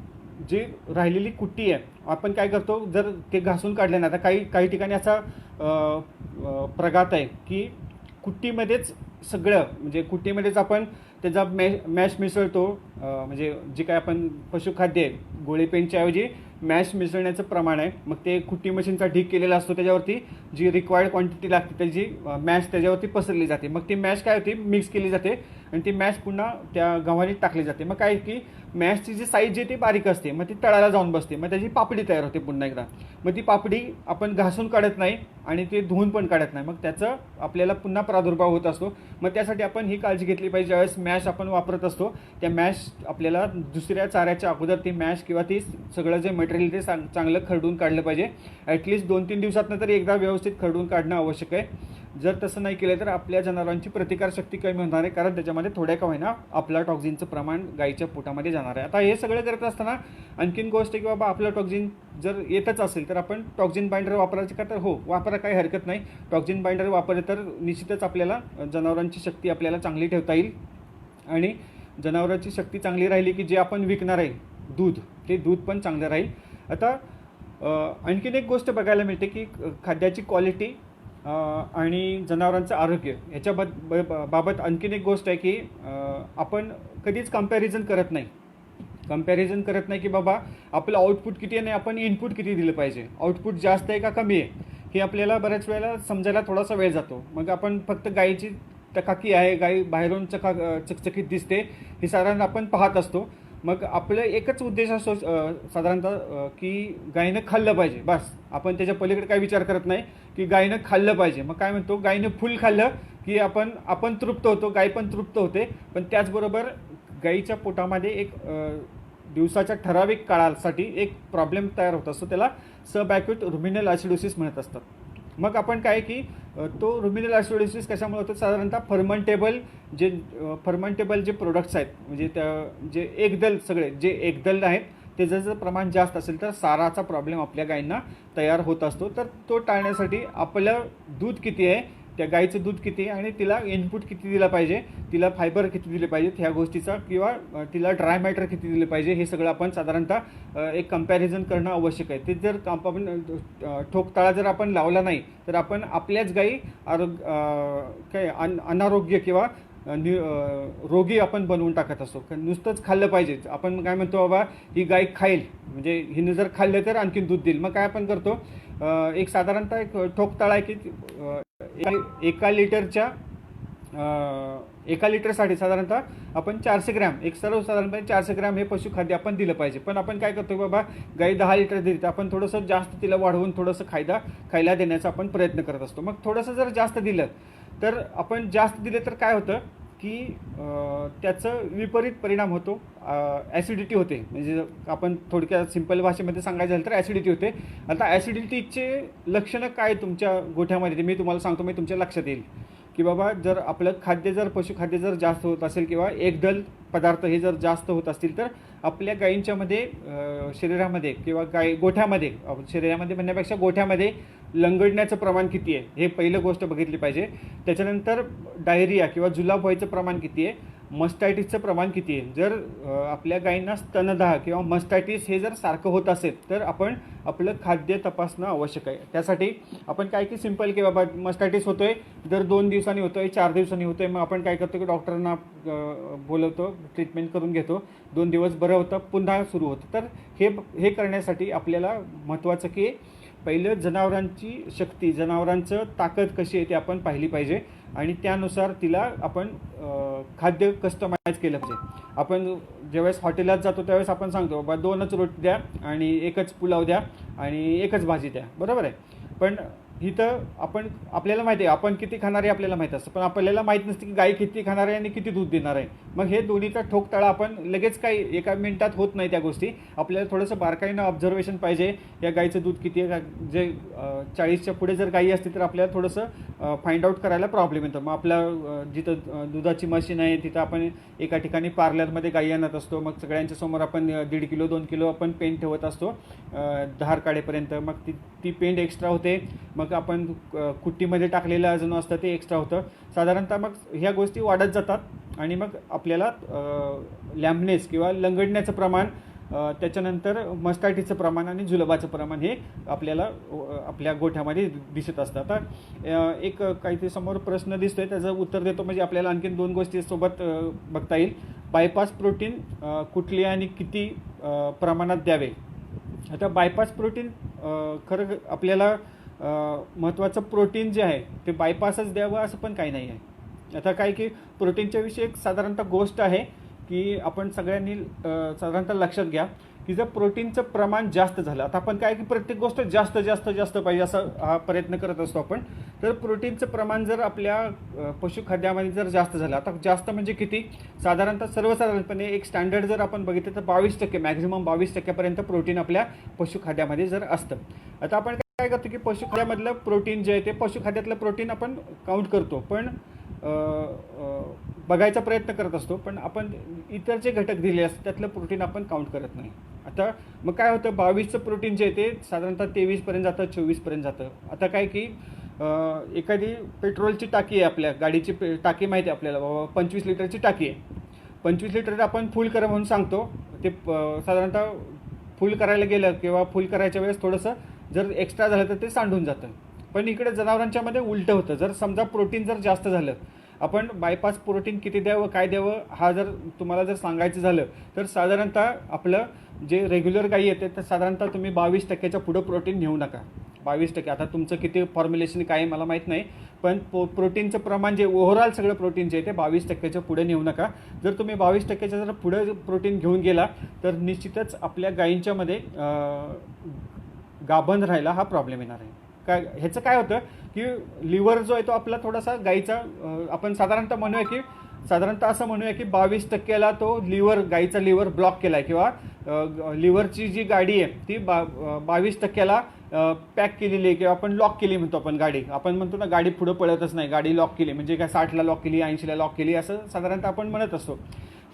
जी राहिलेली कुट्टी आहे आपण काय करतो, जर ते घासून काढले ना, आता काही ठिकाणी असा प्रघात आहे की कुट्टीमध्येच सगळं, म्हणजे कुट्टीमध्येच आपण त्याचा मॅश मिसळतो. म्हणजे जे काय आपण पशुखाद्य आहे गोळे पेंडच्या ऐवजी मॅश मिसळण्याचं प्रमाण आहे. मग ते कुट्टी मशीनचा ढीग केलेला असतो, त्याच्यावरती जी रिक्वायर्ड क्वांटिटी लागते त्याची मॅश त्याच्यावरती पसरली जाते. मग ती मॅश काय होती, मिक्स केली जाते आणि ती मॅश पुन्हा त्या गव्हाणीत टाकली जाते. मग काय की मॅशची जी साईज जी ती बारीक असते, मग ती तळाला जाऊन बसते, मग त्याची पापडी तयार होते पुन्हा एकदा. मग ती पापडी आपण घासून काढत नाही आणि ते धुवून पण काढत नाही, मग त्याचं आपल्याला पुन्हा प्रादुर्भाव होत असतो. मग त्यासाठी आपण ही काळजी घेतली पाहिजे. ज्यावेळेस मॅश आपण वापरत असतो, त्या मॅश आपल्याला दुसऱ्या चाऱ्याच्या अगोदर ती मॅश किंवा ती सगळं जे मटेरियल ते चांगलं खरडून काढलं पाहिजे. ॲटलिस्ट 2-3 दिवसातनं तरी एकदा व्यवस्थित खरडून काढणं आवश्यक आहे. जर तसं नाही केलं तर आपल्या जनावरांची प्रतिकारशक्ती कमी होणार आहे, कारण त्याच्यामध्ये थोड्या का होईना अफलाटॉक्झिनचं प्रमाण गाईच्या पोटामध्ये जाणार आहे. आता हे सगळं करत असताना आणखीन गोष्ट की बाबा अफलाटॉक्झिन जर येतच असेल तर आपण टॉक्झिन बाइंडर वापरायचे का, तर हो वापरा, काही हरकत नाही. टॉक्झिन बाइंडर वापरले तर निश्चितच आपल्याला जनावरांची शक्ती आपल्याला चांगली ठेवता येईल. आणि जनावरांची शक्ती चांगली राहिली की जे आपण विकणार आहे दूध, ते दूध पण चांगलं राहील. आता आणखीन एक गोष्ट बघायला मिळते की खाद्याची क्वालिटी आणि जनावरांचं आरोग्य याच्या बाबत आणखीन एक गोष्ट आहे की आपण कधीच कंपॅरिझन करत नाही की बाबा आपलं आउटपुट किती आहे, नाही आपण इनपुट किती दिलं पाहिजे, आउटपुट जास्त आहे का कमी आहे, हे आपल्याला बऱ्याच वेळेला समजायला थोडासा वेळ जातो. मग आपण फक्त गाईची चकाकी आहे, गाई बाहेरून चकचकीत दिसते, हे साधारण आपण पाहत असतो. मग आपलं एकच उद्देश असतो साधारणतः की गायीनं खाल्लं पाहिजे, बस. आपण त्याच्या पलीकडे काही विचार करत नाही की गायीनं खाल्लं पाहिजे. मग काय म्हणतो, गायीनं फुल खाल्लं की आपण तृप्त होतो, गाय पण तृप्त होते. पण त्याचबरोबर गाईच्या पोटामध्ये एक दिवसाच्या ठराविक काळासाठी एक प्रॉब्लेम तयार होत असतो, त्याला सबॲक्यूट रुमिनल ॲसिडोसिस म्हणत असतात. मग आपण काय की तो रुमिनल ॲसिडोसिस कशामुळे होतो, साधारणतः फर्मंटेबल जे प्रोडक्ट्स आहेत, म्हणजे जे एकदल आहेत त्याचं जर प्रमाण जास्त असेल तर साराचा प्रॉब्लेम आपल्या गायींना तयार होत असतो. तर तो टाळण्यासाठी आपलं दूध किती आहे, त्या गाईचं दूध किती आहे आणि तिला इनपुट किती दिला पाहिजे, तिला फायबर किती दिले पाहिजेत ह्या गोष्टीचा, किंवा तिला ड्राय मॅटर किती दिले पाहिजे, हे सगळं आपण साधारणतः एक कंपॅरिझन करणं आवश्यक आहे. ते जर आपण ठोकताळा जर आपण लावला नाही तर आपण आपल्याच गायी अनारोग्य किंवा रोगी आपण बनवून टाकत असतो. नुसतंच खाल्लं पाहिजे. आपण काय म्हणतो, बाबा ही गाय खाईल म्हणजे हिनं जर खाल्लं तर आणखीन दूध देईल. मग काय आपण करतो, एक साधारणतः एक ठोकताळा आहे की एका लिटरसाठी साधारणतः आपण 400 ग्रॅम, एक सर्वसाधारणपणे 400 ग्रॅम हे पशुखाद्य आपण दिलं पाहिजे. पण आपण काय करतो, बाबा गाई 10 लिटर देते, आपण थोडंसं जास्त तिला वाढवून थोडंसं खायला देण्याचा आपण प्रयत्न करत असतो. मग थोडंसं जर जास्त दिलं तर आपण जास्त दिले तर काय होतं की त्याचं विपरीत परिणाम होतो, ॲसिडिटी होते. म्हणजे आपण थोडक्या सिंपल भाषेमध्ये सांगायचं झालं तर ॲसिडिटी होते. आता ॲसिडिटीचे लक्षणं काय तुमच्या गोठ्यामध्ये ते मी तुम्हाला सांगतो, मी तुमच्या लक्षात येईल की बाबा जर आपलं पशुखाद्य जर जास्त होत असेल किंवा एकदल पदार्थ हे जर जास्त होत असतील तर आपल्या गायींच्यामध्ये शरीरामध्ये किंवा गोठ्यामध्ये, शरीरामध्ये म्हणण्यापेक्षा गोठ्यामध्ये लंगडण्याचं प्रमाण किती आहे हे पहिलं गोष्ट बघितली पाहिजे. त्याच्यानंतर डायरिया किंवा जुलाब व्हायचं प्रमाण किती आहे, मस्टायटिसचं प्रमाण किती आहे. जर आपल्या गायींना स्तनदाह किंवा मस्टायटिस हे जर सारखं होत असेल तर आपण आपलं खाद्य तपासणं आवश्यक आहे. त्यासाठी आपण काय की सिंपल की बाबा मस्टायटिस होतोय, दर 2 दिवसांनी होतोय, 4 दिवसांनी होतोय, मग आपण काय करतो की डॉक्टरांना बोलवतो, ट्रीटमेंट करून घेतो, 2 दिवस बरं होतं, पुन्हा सुरू होतं. तर हे करण्यासाठी आपल्याला महत्त्वाचं की पहिलं जनावरांची शक्ती, जनावरांचं ताकद कशी आहे ते आपण पाहिली पाहिजे आणि त्यानुसार तिला आपण खाद्य कस्टमाइज केलं पाहिजे. आपण ज्यावेळेस हॉटेलात जातो त्यावेळेस आपण सांगतो बाबा 2च रोटी द्या आणि 1च पुलाव द्या आणि 1च भाजी द्या, बरोबर आहे. पण इथं आपल्याला माहिती आहे आपण किती खाणार आहे आपल्याला माहीत असतं, पण आपल्याला माहीत नसते की गाय किती खाणार आहे आणि किती दूध देणार आहे. मग हे दोन्हीचा ठोकताळा आपण लगेच काही एका मिनिटात होत नाही त्या गोष्टी. आपल्याला थोडंसं बारकाईनं ऑब्झर्वेशन पाहिजे. या गाईचं दूध किती आहे, जे 40च्या पुढे जर गाई असतील तर आपल्याला थोडंसं फाइंड आउट करायला प्रॉब्लेम येतो. मग आपल्या जिथं दुधाची मशीन आहे तिथं आपण एका ठिकाणी पार्लरमध्ये गाई आणत असतो. मग सगळ्यांच्या समोर आपण 1.5 किलो 2 किलो आपण पेंड ठेवत असतो धार काढेपर्यंत. मग ती पेंड एक्स्ट्रा होते. मग आपण कुट्टीमध्ये टाकलेलं अजून असतं ते एक्स्ट्रा होतं. साधारणतः मग ह्या गोष्टी वाढत जातात आणि मग आपल्याला लॅम्पनेस किंवा लंगडण्याचं प्रमाण, त्याच्यानंतर मस्टाटीचं प्रमाण आणि जुलाबाचं प्रमाण हे आपल्याला आपल्या गोठ्यामध्ये दिसत असतं. आता एक काहीतरी समोर प्रश्न दिसतोय त्याचं उत्तर देतो म्हणजे आपल्याला आणखीन 2 गोष्टी सोबत बघता येईल. बायपास प्रोटीन कुठली आणि किती प्रमाणात द्यावे. आता बायपास प्रोटीन खरं आपल्याला महत्त्वाचं प्रोटीन जे आहे ते बायपासच द्यावं असं पण काही नाही आहे. आता काय की प्रोटीनच्या विषयी एक साधारणतः गोष्ट आहे की आपण सगळ्यांनी साधारणतः लक्षात घ्या की जर प्रोटीनचं प्रमाण जास्त झालं, आता आपण काय की प्रत्येक गोष्ट जास्त जास्त जास्त पाहिजे असं हा प्रयत्न करत असतो आपण. तर प्रोटीनचं प्रमाण जर आपल्या पशुखाद्यामध्ये जर जास्त झालं, आता जास्त म्हणजे किती, साधारणतः सर्वसाधारणपणे एक स्टँडर्ड जर आपण बघितलं तर 22% मॅक्झिमम 22% प्रोटीन आपल्या पशुखाद्यामध्ये जर असतं. आता आपण काय करतो की पशुखाद्यामधलं प्रोटीन जे आहे ते पशुखाद्यातलं प्रोटीन आपण काउंट करतो, पण बघायचा प्रयत्न करत असतो, पण आपण इतर जे घटक दिले असतात त्यातलं प्रोटीन आपण काउंट करत नाही. आता मग काय होतं, 22चं प्रोटीन जे आहे ते साधारणतः 23पर्यंत जातं, 24पर्यंत जातं. आता काय की एखादी पेट्रोलची टाकी आहे, आपल्या गाडीची टाकी माहिती आहे आपल्याला, बाबा 25 लिटरची टाकी आहे. 25 लिटर आपण फुल करा म्हणून सांगतो. ते साधारणतः फुल करायला गेलं किंवा फुल करायच्या वेळेस थोडंसं जर एक्स्ट्रा झालं तर ते सांडून जातं. पण इकडे जनावरांच्या मध्ये उलटं होतं. जर समजा प्रोटीन जर जास्त झालं, आपण बायपास प्रोटीन किती द्यावं काय द्यावं हा जर तुम्हाला जर सांगायचं झालं तर साधारणतः आपलं जे रेग्युलर गाई येते तर साधारणतः तुम्ही 22%च्या पुढं प्रोटीन घेऊ नका. 22%, आता तुमचं किती फॉर्म्युलेशन काय मला माहीत नाही, पण प्रोटीनचं प्रमाण जे ओव्हरऑल सगळं प्रोटीन जे आहे ते 22%च्या पुढे नेऊ नका. जर तुम्ही 22%च्या जर पुढे प्रोटीन घेऊन गेला तर निश्चितच आपल्या गायींच्यामध्ये गाभण राहायला हा प्रॉब्लेम येणार आहे. काय ह्याचं काय होतं की लिव्हर जो आहे तो आपला थोडासा गाईचा आपण साधारणतः म्हणूया की असं म्हणूया की 22%ला तो गाईचा लिव्हर ब्लॉक केला आहे किंवा लिव्हरची जी गाडी आहे ती 22%ला पॅक केलेली आहे किंवा आपण लॉक केली म्हणतो. आपण गाडी आपण म्हणतो ना गाडी पुढं पळतच नाही, गाडी लॉक केली म्हणजे काय 60ला लॉक केली 80ला लॉक केली असं साधारणतः आपण म्हणत असतो.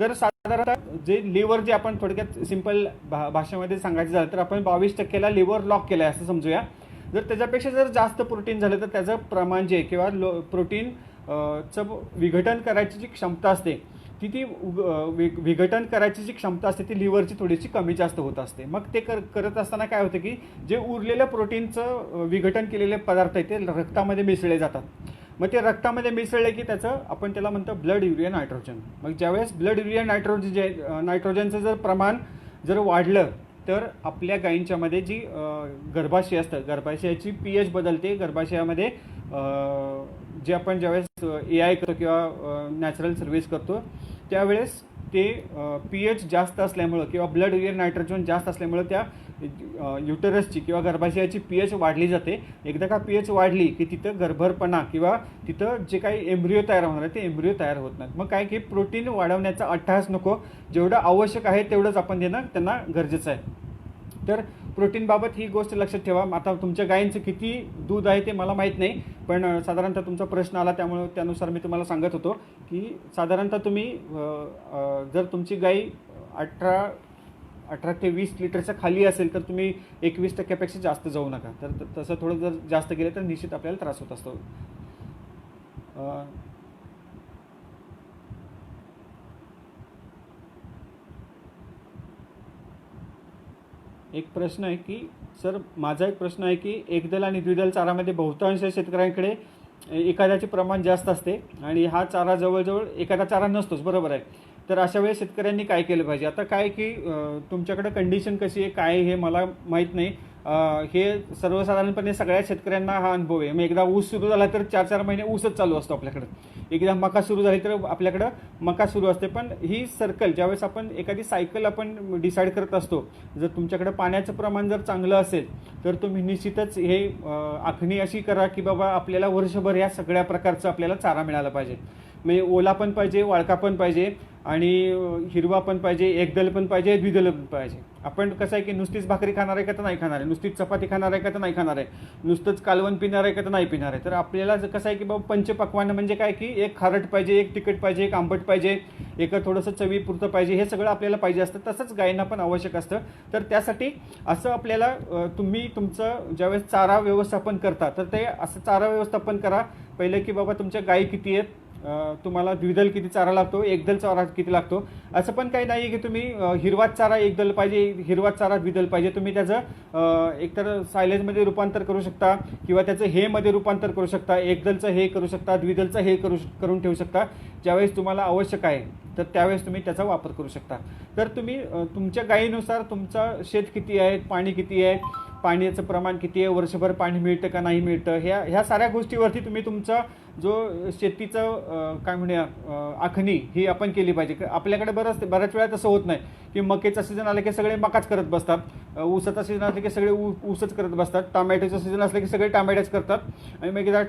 तर साधारणतः जे लिव्हर जे आपण थोडक्यात सिंपल भाषेमध्ये सांगायचं झालं तर आपण 22%ला लिव्हर लॉक केलं आहे असं समजूया. जर त्याच्यापेक्षा जर जास्त प्रोटीन झालं तर त्याचं प्रमाण जे किंवा प्रोटीन चं विघटन करायची जी क्षमता असते ती विघटन करायची जी क्षमता असते ती लिव्हरची थोडीशी कमी जास्त होत असते. मग ते करत असताना काय होतं की जे उरलेलं प्रोटीनचं विघटन केलेले पदार्थ आहे ते रक्तामध्ये मिसळले जातात. मग ते रक्तामध्ये मिसळले की आपण त्याला म्हणतो ब्लड युरिया नायट्रोजन. मग ज्यावेळेस ब्लड युरिया नायट्रोजनचं जर प्रमाण जर वाढलं तर आपल्या गायींच्यामध्ये जी गर्भाशय असतं गर्भाशयाची pH बदलते. गर्भाशयामध्ये जे आपण ज्यावेळेस AI करतो किंवा नॅचरल सर्व्हिस करतो त्यावेळेस ते pH जास्त असल्यामुळं किंवा ब्लड युरिया नायट्रोजन जास्त असल्यामुळं त्या युटरसची किंवा गर्भाशयाची pH वाढली जाते. एकदा का pH वाढली की तिथं गर्भरपणा किंवा तिथं जे काही एम्ब्रिओ तयार होणार आहे ते एम्ब्रिओ तयार होत नाहीत. मग काय की प्रोटीन वाढवण्याचा अट्टहास नको, जेवढं आवश्यक आहे तेवढंच आपण देणं त्यांना गरजेचं आहे. तर प्रोटीनबाबत ही गोष्ट लक्षात ठेवा. आता तुमच्या गायींचं किती दूध आहे ते मला माहीत नाही, पण साधारणतः तुमचा प्रश्न आला त्यामुळे त्यानुसार मी तुम्हाला सांगत होतो की साधारणतः तुम्ही जर तुमची गाई 18 ते 20 लिटरच्या खाली असेल तर तुम्ही 21%पेक्षा जास्त जाऊ नका. तर तसं थोडं जर जास्त गेलं तर निश्चित आपल्याला त्रास होत असतो. एक प्रश्न आहे की सर माझा एक प्रश्न आहे की एकदल आणि द्विदल चारामध्ये बहुतांश शेतकऱ्यांकडे एखाद्याचे प्रमाण जास्त असते आणि हा चारा जवळजवळ एखादा चारा नसतोच, बरोबर आहे. तर अशा वेळेस शेतकऱ्यांनी काय केलं पाहिजे. आता काय की तुमच्याकडे कंडिशन कशी आहे काय हे मला माहीत नाही. हे सर्वसाधारणपणे सगळ्या शेतकऱ्यांना हा अनुभव आहे. मग एकदा ऊस सुरू झाला तर 4-4 महिने ऊसच चालू असतो आपल्याकडं. एकदा मका सुरू झाली तर आपल्याकडं मका सुरू असते. पण ही सर्कल ज्यावेळेस आपण एखादी सायकल आपण डिसाईड करत असतो, जर तुमच्याकडं पाण्याचं प्रमाण जर चांगलं असेल तर तुम्ही निश्चितच हे आखणी अशी करा की बाबा आपल्याला वर्षभर या सगळ्या प्रकारचं आपल्याला चारा मिळाला पाहिजे. म्हणजे ओला पण पाहिजे, वाळका पण पाहिजे आणि हिरवा पण पाहिजे, एकदल पण पाहिजे, द्विदल पण पाहिजे. आपण कसं आहे की नुसतीच भाकरी खाणार आहे का तर नाही खाणार आहे, नुसतीच चपाती खाणार आहे का तर नाही खाणार आहे, नुसतंच कालवण पिणार आहे का तर नाही पिणार आहे. तर आपल्याला कसं आहे की बाबा पंचपक्वान्न म्हणजे काय की एक खारट पाहिजे, एक तिखट पाहिजे, एक आंबट पाहिजे, एक थोडंसं चवीपुरतं पाहिजे, हे सगळं आपल्याला पाहिजे असतं. तसंच गायींना पण आवश्यक असतं. तर त्यासाठी असं आपल्याला तुम्ही तुमचं ज्यावेळेस चारा व्यवस्थापन करता तर ते असं चारा व्यवस्थापन करा पहिलं की बाबा तुमच्या गायी किती आहेत, तुम्हाला द्विदल किती चारा लागतो, एकदल चारा किती लागतो. असं पण काही नाही की तुम्ही हिरवाच चारा एकदल पाहिजे, हिरवाच चारा द्विदल पाहिजे. तुम्ही त्याचं एकतर सायलेजमध्ये रूपांतर करू शकता किंवा त्याचं हे मध्ये रूपांतर करू शकता, एकदलचं हे करू शकता, द्विदलचं हे करून ठेवू शकता. ज्यावेळेस तुम्हाला आवश्यक आहे तर त्यावेळेस तुम्ही त्याचा वापर करू शकता. तर तुम्ही तुमच्या गायीनुसार तुमचं शेत किती आहे, पाणी किती आहे, पाण्याचं प्रमाण किती आहे, वर्षभर पाणी मिळतं का नाही मिळतं, ह्या साऱ्या गोष्टीवरती तुम्ही तुमचा जो शेतीचं काय म्हणूया आखणी ही आपण केली पाहिजे. आपल्याकडे बऱ्याच वेळा तसं होत नाही की मकेचा सीझन आला की सगळे मकाच करत बसतात, ऊसाचा सीझन असला की सगळे ऊसच करत बसतात, टोमॅटोचं सीझन असलं की सगळे टोमॅटोच करतात. आणि मग एकदा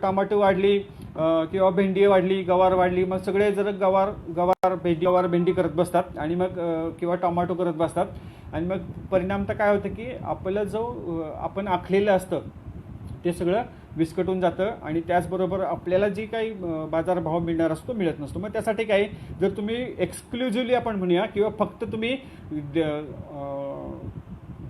टोमॅटो वाढली किंवा भेंडी वाढली, गवार वाढली, मग सगळे जर गवार भेंडी करत बसतात आणि मग किंवा टोमॅटो करत बसतात. आणि मग परिणाम तर काय होतं की आपलं जो आपण आखलेलं असतं ते सगळं विस्कटून जातं आणि त्याचबरोबर आपल्याला जी काही बाजारभाव मिळणार असतो मिळत नसतो. मग त्यासाठी काय, जर तुम्ही एक्सक्लुझिव्हली आपण म्हणूया किंवा फक्त तुम्ही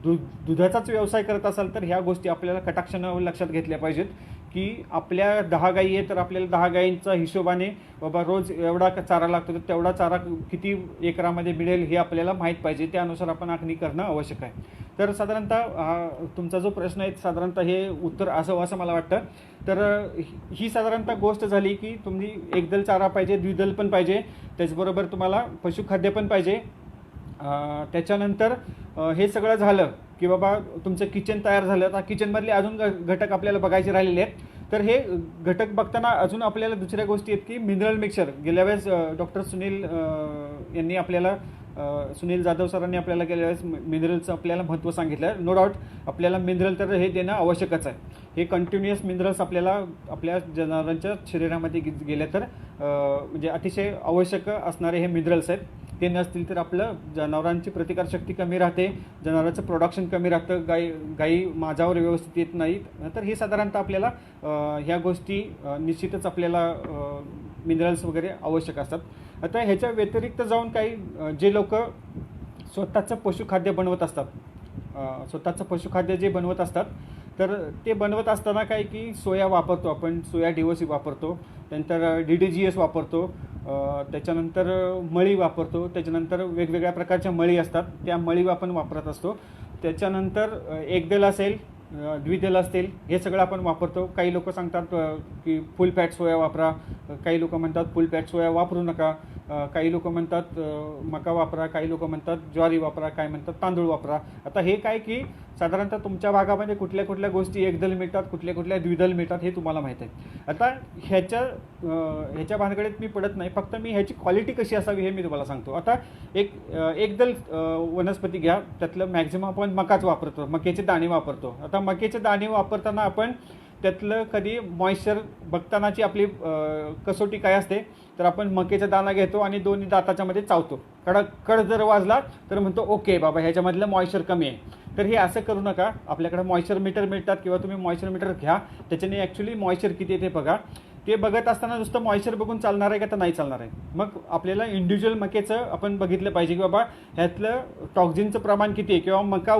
दुधाचाच व्यवसाय करत असाल तर ह्या गोष्टी आपल्याला कटाक्षानं लक्षात घेतल्या पाहिजेत की आपल्या 10 गायी आहेत तर आपल्याला 10 गायींचा हिशोबाने बाबा रोज एवढा चारा लागतो तर तेवढा चारा किती एकरामध्ये मिळेल हे आपल्याला माहीत पाहिजे. त्यानुसार आपण आखणी करणं आवश्यक आहे. तर साधारणतः तुमचा जो प्रश्न आहे साधारणतः हे उत्तर असं मला वाटतं. तर ही साधारणतः गोष्ट झाली की तुम्ही एकदल चारा पाहिजे, द्विदल पण पाहिजे, त्याचबरोबर तुम्हाला पशुखाद्य पण पाहिजे. त्याच्यानंतर हे सगळं झालं की बाबा तुमचं किचन तयार झालं. आता किचनमधले अजून घटक आपल्याला बघायचे राहिलेले आहेत. तर हे घटक बघताना अजून आपल्याला दुसऱ्या गोष्टी आहेत की मिनरल मिक्सर. गेल्या वेळेस डॉक्टर सुनील जाधव सरांनी आपल्याला गेल्या वेळेस मिनरलचं आपल्याला महत्त्व सांगितलं. नो डाऊट आपल्याला मिनरल तर हे देणं आवश्यकच आहे. हे कंटिन्युअस मिनरल्स आपल्याला आपल्या जनावरांच्या शरीरामध्ये गेले तर म्हणजे अतिशय आवश्यक असणारे हे मिनरल्स आहेत. ते नसतील तर आपलं जनावरांची प्रतिकारशक्ती कमी राहते, जनावरांचं प्रोडक्शन कमी राहतं, गायी माझ्यावर व्यवस्थित येत नाहीत. तर हे साधारणतः आपल्याला ह्या गोष्टी निश्चितच आपल्याला मिनरल्स वगैरे आवश्यक असतात. आता ह्याच्या व्यतिरिक्त जाऊन काही जे लोक स्वतःचं पशुखाद्य बनवत असतात, स्वतःचं पशुखाद्य जे बनवत असतात तर ते बनवत असताना काय की सोया वापरतो आपण, सोया DOC वापरतो, त्यानंतर DDGS वापरतो, त्याच्यानंतर मळी वापरतो, त्याच्यानंतर वेगवेगळ्या प्रकारच्या मळी असतात त्या मळी आपण वापरत असतो. त्याच्यानंतर एकदल असेल, द्विदल असतील, हे सगळं आपण वापरतो. काही लोक सांगतात की फुल फॅट सोया वापरा, काही लोक म्हणतात फुल फॅट सोया वापरू नका, काही लोक म्हणतात मका वापरा, काही लोक म्हणतात ज्वारी वापरा, काही म्हणतात तांदूळ वापरा. आता हे काय की साधारणतः तुमच्या भागामध्ये कुठल्या कुठल्या गोष्टी एकदल मिळतात, कुठल्या द्विदल मिळतात हे तुम्हाला माहीत आहे. आता ह्याच्या भानगडीत मी पडत नाही, फक्त मी ह्याची क्वालिटी कशी असावी हे मी तुम्हाला सांगतो. आता एकदल वनस्पती घ्या, त्यातलं मॅक्झिमम आपण मकाच वापरतो, मक्याचे दाणे वापरतो. आता मक्याचे दाणे वापरताना आपण त्यातलं कधी मॉइश्चर बघतानाची आपली कसोटी काय असते तर आपण मक्याचा दाणा घेतो आणि दोन्ही दाताच्यामध्ये चावतो, कड जर वाजला तर म्हणतो ओके बाबा ह्याच्यामधलं मॉइश्चर कमी आहे. तर हे असं करू नका. आपल्याकडे मॉइश्चर मीटर मिळतात किंवा तुम्ही मॉइश्चर मीटर घ्या, त्याच्याने ॲक्च्युली मॉइश्चर किती आहे ते बघा. ते बघत असताना नुसतं मॉइश्चर बघून चालणार आहे का तर नाही चालणार आहे. मग आपल्याला इंडिव्हिज्युअल मक्याचं आपण बघितलं पाहिजे की बाबा ह्यातलं टॉक्झिनचं प्रमाण किती आहे, किंवा मका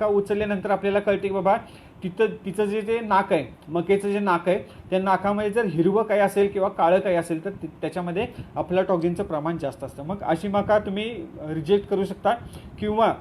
उचलल्यानंतर आपल्याला कळते की बाबा तिचं जे नाक आहे, मकेचं जे नाक आहे त्या नाकामध्ये जर हिरवं काही असेल किंवा काळं काही असेल तर त्याच्यामध्ये आपलं टॉक्झिनचं प्रमाण जास्त असतं. मग अशी मका तुम्ही रिजेक्ट करू शकता. किंवा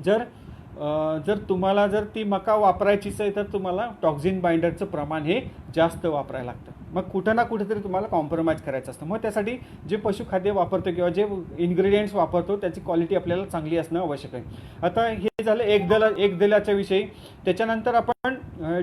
जर तुम्हाला ती मका वापरायचीच आहे तर तुम्हाला टॉक्झिन बाइंडरचं प्रमाण हे जास्त वापरायला लागतं. मग कुठं ना कुठेतरी तुम्हाला कॉम्प्रोमाइज करायचं असतं. मग त्यासाठी जे पशुखाद्य वापरतो किंवा जे इन्ग्रेडियंट्स वापरतो त्याची क्वालिटी आपल्याला चांगली असणं आवश्यक आहे. आता हे झालं एक दलाच्या विषयी. त्याच्यानंतर आपण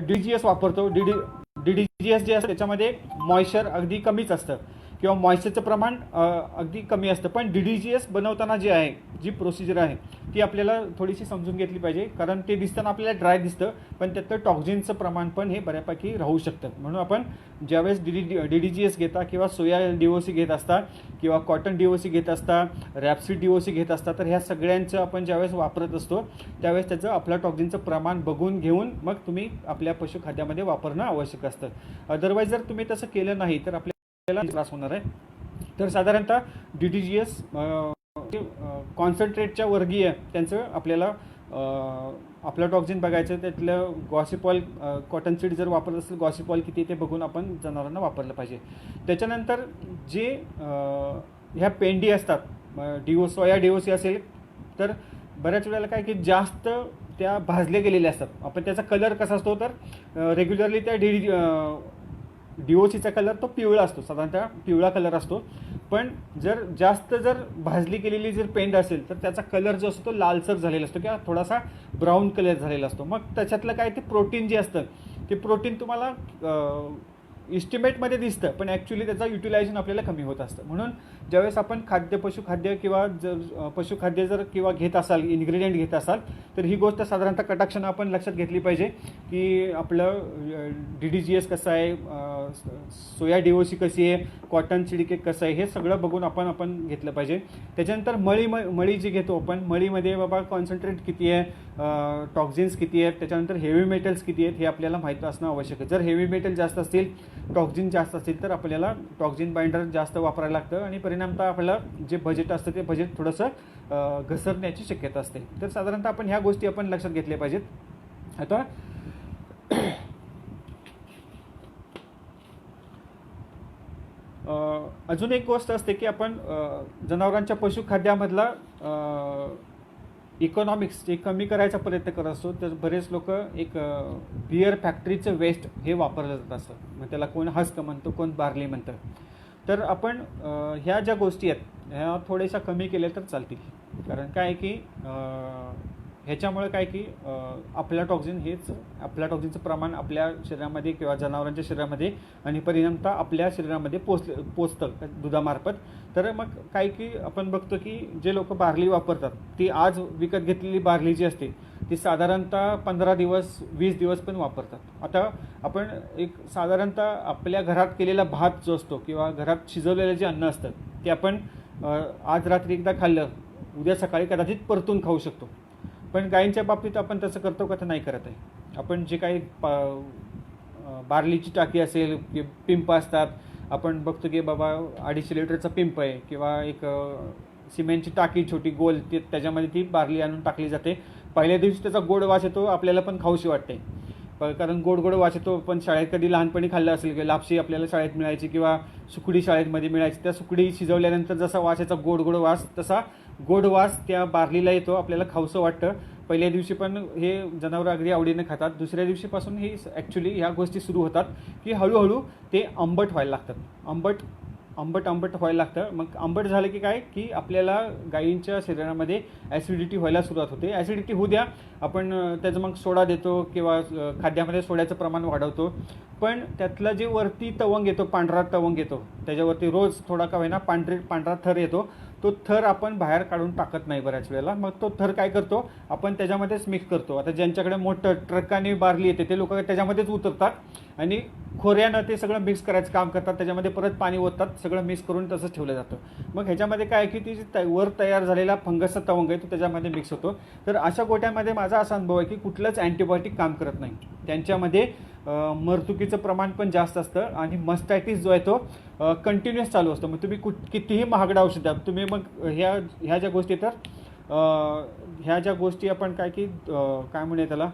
DDGS वापरतो. DDGS जे असतं त्याच्यामध्ये मॉइश्चर अगदी कमीच असतं किंवा मॉइश्चरचं प्रमाण अगदी कमी असतं. पण DDGS बनवताना जे आहे, जी प्रोसिजर आहे ती आपल्याला थोडीशी समजून घेतली पाहिजे. कारण ते दिसताना आपल्याला ड्राय दिसतं, पण त्यातलं टॉक्झिनचं प्रमाण पण हे बऱ्यापैकी राहू शकतं. म्हणून आपण ज्यावेळेस DDGS घेता किंवा सोया DOC घेत असता किंवा कॉटन DOC घेत असता, रॅपसीड DOC घेत असता, तर ह्या सगळ्यांचं आपण ज्यावेळेस वापरत असतो त्यावेळेस त्याचं आपल्या टॉक्झिनचं प्रमाण बघून घेऊन मग तुम्ही आपल्या पशुखाद्यामध्ये वापरणं आवश्यक असतं. अदरवाईज जर तुम्ही तसं केलं नाही तर आपल्याला त्रास होणार आहे. तर साधारणतः DDGS कॉन्सन्ट्रेटच्या वर्गीय त्यांचं आपल्याला आपलं टॉक्झिन बघायचं. त्यातलं गॉसिपॉल कॉटन सीड जर वापरत असेल गॉसिपॉल किती ते बघून आपण जनावरांना वापरलं पाहिजे. त्याच्यानंतर जे ह्या पेंडी असतात, सोया DOC असेल तर बऱ्याच वेळेला काय की जास्त त्या भाजल्या गेलेल्या असतात. आपण त्याचा कलर कसा असतो तर रेग्युलरली त्या DOCचा कलर तो पिवळा असतो, साधारणतः पिवळा कलर असतो. पण जास्त भाजली गेलेली जर पेंड असेल तर त्याचा कलर जो असतो तो लालसर झालेला असतो किंवा थोडासा ब्राऊन कलर झालेला असतो. मग त्याच्यातलं काय ते प्रोटीन जे असतं ते प्रोटीन तुम्हाला इस्टिमेटमध्ये दिसतं, पण ॲक्च्युली त्याचा युटिलायझेशन आपल्याला कमी होत असतं. म्हणून ज्यावेळेस आपण पशुखाद्य किंवा पशुखाद्य जर किंवा घेत असाल, इन्ग्रेडियंट घेत असाल, तर ही गोष्ट साधारणतः कटाक्षानं आपण लक्षात घेतली पाहिजे की आपलं DDGS कसं आहे, सोया DOC कशी आहे, कॉटन सीड कसं आहे, हे सगळं बघून आपण घेतलं पाहिजे. त्याच्यानंतर मळी जी घेतो आपण, मळीमध्ये बाबा कॉन्सन्ट्रेट किती आहे, टॉक्झिन्स किती आहेत, त्याच्यानंतर हेवी मेटल्स किती आहेत हे आपल्याला माहीत असणं आवश्यक आहे. जर हेवी मेटल जास्त असतील, टॉक्झिन जास्त असतील तर आपल्याला टॉक्झिन बाइंडर जास्त वापरायला लागतं आणि परिणामतः आपल्याला जे बजेट असतं ते बजेट थोडंसं घसरण्याची शक्यता असते. तर साधारणतः आपण ह्या गोष्टी आपण लक्षात घेतल्या पाहिजेत. आता अजून एक गोष्ट असते की आपण जनावरांच्या पशुखाद्यामधला इकॉनॉमिक्स जे कमी करायचा प्रयत्न करत असतो. तर बरेच लोक एक बिअर फॅक्टरीचं वेस्ट हे वापरलं जात असतं. मग त्याला कोण हस्क म्हणतो, कोण बार्ली म्हणतं. तर आपण ह्या ज्या गोष्टी आहेत ह्या थोड्याशा कमी केल्या तर चालतील. कारण काय की ह्याच्यामुळे काय की आपल्या टॉक्झिनचं प्रमाण आपल्या शरीरामध्ये किंवा जनावरांच्या शरीरामध्ये आणि परिणामतः आपल्या शरीरामध्ये पोचतं दुधामार्फत. तर मग काय की आपण बघतो की जे लोक बार्ली वापरतात ती आज विकत घेतलेली बार्ली जी असते ती साधारणतः 15 दिवस 20 दिवस पण वापरतात. आता आपण एक साधारणतः आपल्या घरात केलेला भात जो असतो किंवा घरात शिजवलेलं जे अन्न असतं ते आपण आज रात्री एकदा खाल्लं, उद्या सकाळी कदाचित परतून खाऊ शकतो. पण गायींच्या बाबतीत आपण तसं करतो का तर नाही करत आहे. आपण जे काही बार्लीची टाकी असेल की पिंप असतात, आपण बघतो की बाबा 250 लिटरचा पिंप आहे किंवा एक सिमेंटची टाकी छोटी गोल त्याच्यामध्ये ती बार्ली आणून टाकली जाते. पहिल्या दिवशी त्याचा गोड वास येतो, आपल्याला पण खाऊशी वाटते. कारण गोड वास येतो. पण शाळेत कधी लहानपणी खाल्लं असेल की लापशी आपल्याला शाळेत मिळायची किंवा सुकडी शाळेमध्ये मिळायची. त्या सुकडी शिजवल्यानंतर जसा वास याचा गोड वास, तसा गोड वास त्या बार्लीला येतो, आपल्याला खाऊसं वाटतं. पहिल्या दिवशी पण हे जनावरं अगदी आवडीने खातात. दुसऱ्या दिवशीपासून ही ॲक्च्युली ह्या गोष्टी सुरू होतात की हळूहळू ते आंबट व्हायला लागतात. आंबट व्हायला लागतं. मग आंबट झालं की काय की आपल्याला गायींच्या शरीरामध्ये ॲसिडिटी व्हायला सुरुवात होते. ॲसिडिटी होऊ द्या, आपण त्याचं मग सोडा देतो किंवा खाद्यामध्ये सोड्याचं प्रमाण वाढवतो. पण त्यातलं जे वरती तवंग येतो, पांढरा तवंग येतो, त्याच्यावरती रोज थोडा का होईना पांढरा थर येतो, तो थर आपण बाहेर काढून टाकत नाही बऱ्याच वेळेला. मग तो थर काय करतो आपण त्याच्यामध्येच मिक्स करतो. आता ज्यांच्याकडे मोठं ट्रकाने बार्ली येते ते लोक त्याच्यामध्येच उतरतात आणि खोऱ्यानं ते सगळं मिक्स करायचं काम करतात. त्याच्यामध्ये परत पाणी ओततात, सगळं मिक्स करून तसंच ठेवलं जातं. मग ह्याच्यामध्ये काय की ती वर तयार झालेला फंगसचा तवंग आहे तो त्याच्यामध्ये मिक्स होतो. तर अशा गोट्यामध्ये माझा असा अनुभव आहे की कुठलंच अँटीबायोटिक काम करत नाही. त्यांच्यामध्ये मरतुकीचं प्रमाण पण जास्त असतं आणि मस्टायटिस जो आहे तो कंटिन्युअस चालू असतो. मग तुम्ही कितीही महागडा औषध द्या तुम्ही, मग ह्या ज्या गोष्टी तर ह्या ज्या गोष्टी आपण काय की काय म्हणूया त्याला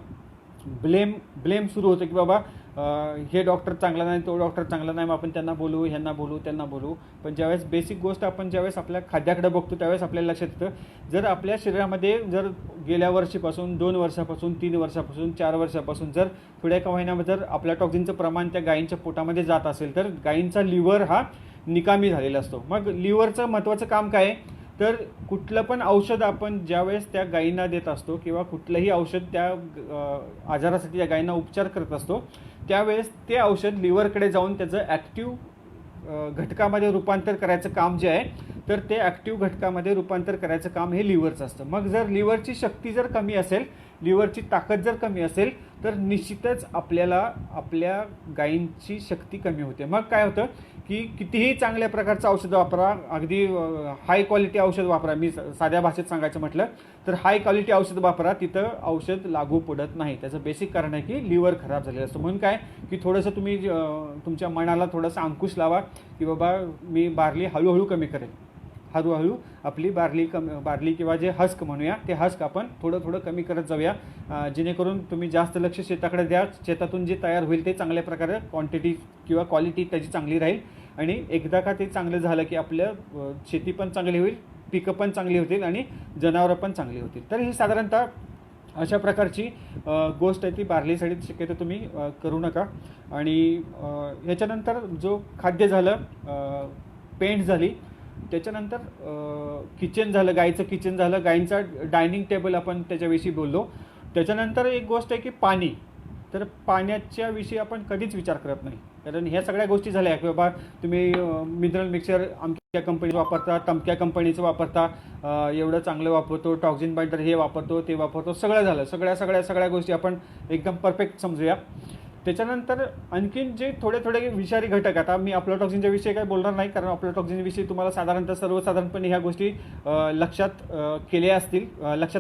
ब्लेम सुरू होतं की बाबा हे डॉक्टर चांगला नाही, तो डॉक्टर चांगला नाही, मग आपण त्यांना बोलू, ह्यांना बोलू, त्यांना बोलू. पण ज्यावेळेस बेसिक गोष्ट आपण ज्यावेळेस आपल्या खाद्याकडे बघतो त्यावेळेस आपल्याला लक्षात येतं, जर आपल्या शरीरामध्ये जर गेल्या वर्षीपासून, 2 वर्षापासून, 3 वर्षापासून, 4 वर्षापासून जर थोड्या का होईना जर आपल्या टॉक्झिनचं प्रमाण त्या गायींच्या पोटामध्ये जात असेल तर गायींचा लिव्हर हा निकामी झालेला असतो. मग लिव्हरचं महत्त्वाचं काम काय आहे, तर कुठलं पण औषध आपण ज्यावेळेस त्या गायींना देत असतो किंवा कुठलंही औषध त्या आजारासाठी त्या गायींना उपचार करत असतो त्यावेळेस ते औषध लिव्हरकडे जाऊन त्याचं ॲक्टिव्ह घटकामध्ये रूपांतर करायचं काम जे आहे, तर ते ॲक्टिव्ह घटकामध्ये रूपांतर करायचं काम हे लिव्हरचं असतं. मग जर लिव्हरची शक्ती जर कमी असेल, लिव्हरची ताकद जर कमी असेल तर निश्चितच आपल्याला आपल्या गायींची शक्ती कमी होते. मग काय होतं की कितीही चांगल्या प्रकारचं औषध वापरा, अगदी हाय क्वालिटी औषध वापरा, मी साध्या भाषेत सांगायचं म्हटलं तर हाय क्वालिटी औषध वापरा, तिथं औषध लागू पडत नाही. त्याचं बेसिक कारण आहे की लिव्हर खराब झालेलं असतं. म्हणून काय की थोडंसं तुम्ही तुमच्या मनाला थोडासा अंकुश लावा की बाबा मी बार्ली हळूहळू कमी करेल, हळूहळू आपली बार्ली किंवा जे हस्क म्हणूया ते हस्क आपण थोडं थोडं कमी करत जाऊया, जेणेकरून तुम्ही जास्त लक्ष शेताकडे द्या. शेतातून जे तयार होईल ते चांगल्या प्रकारे क्वांटिटी किंवा क्वालिटी त्याची चांगली राहील आणि एकदा का ते चांगलं झालं की आपलं शेती पण चांगली होईल, पिकं पण चांगली होतील आणि जनावरं पण चांगली होतील. तर ही साधारणतः अशा प्रकारची गोष्ट आहे ती बार्लीसाठी शक्यतो तुम्ही करू नका. आणि ह्याच्यानंतर जो खाद्य झालं, पेंट झाली, त्याच्यानंतर किचन झालं, गाईचं किचन झालं, गाईंचा डायनिंग टेबल आपण त्याच्याविषयी बोललो. त्याच्यानंतर एक गोष्ट आहे की पाणी. तर पाण्याच्या विषयी आपण कधीच विचार करत नाही, कारण ह्या सगळ्या गोष्टी झाल्या की बाबा तुम्ही मिनरल मिक्सर अमक्या कंपनीचं वापरता, तमक्या कंपनीचं वापरता, एवढं चांगलं वापरतो, टॉक्झिन बाइंडर हे वापरतो, ते वापरतो, सगळं झालं. सगळ्या गोष्टी आपण एकदम परफेक्ट समजूया. त्याच्यानंतर आणखीन जे थोडे थोडे विषारी घटक, आता मी अफ्लाटॉक्सिनच्या विषयी काही बोलणार नाही, कारण अफ्लाटॉक्सिनविषयी तुम्हाला साधारणतः सर्वसाधारणपणे ह्या गोष्टी लक्षात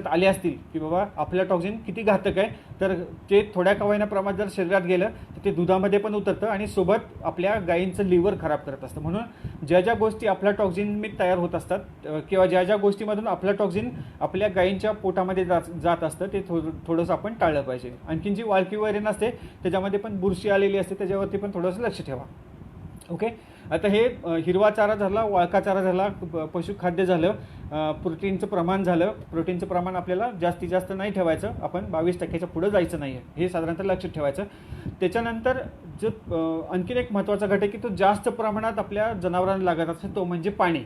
आल्या असतील की बाबा अफ्लाटॉक्सिन किती घातक आहे. तर ते थोड्या का होईना प्रमाणात जर शरीरात गेलं तर ते दुधामध्ये पण उतरतं आणि सोबत आपल्या गायींचं लिव्हर खराब करत असतं. म्हणून ज्या ज्या गोष्टी अफ्लाटॉक्सिन तयार होत असतात किंवा ज्या ज्या गोष्टीमधून अफ्लाटॉक्सिन आपल्या गायींच्या पोटामध्ये जात असतं ते थोडंसं आपण टाळलं पाहिजे. आणखीन जी वाळकी वगैरे नसते त्याच्यामध्ये पण बुरशी आलेली असते, त्याच्यावरती पण थोडंसं लक्ष ठेवा. ओके, आता हे हिरवा चारा झाला, वाळका चारा झाला, पशुखाद्य झालं, प्रोटीनचं प्रमाण झालं. प्रोटीनचं प्रमाण आपल्याला जास्तीत जास्त नाही ठेवायचं, आपण 22% पुढं जायचं नाही आहे, हे साधारणतः लक्षात ठेवायचं. त्याच्यानंतर जो आणखीन एक महत्त्वाचा घटक की तो जास्त प्रमाणात आपल्या जनावरांना लागत असतो तो म्हणजे पाणी.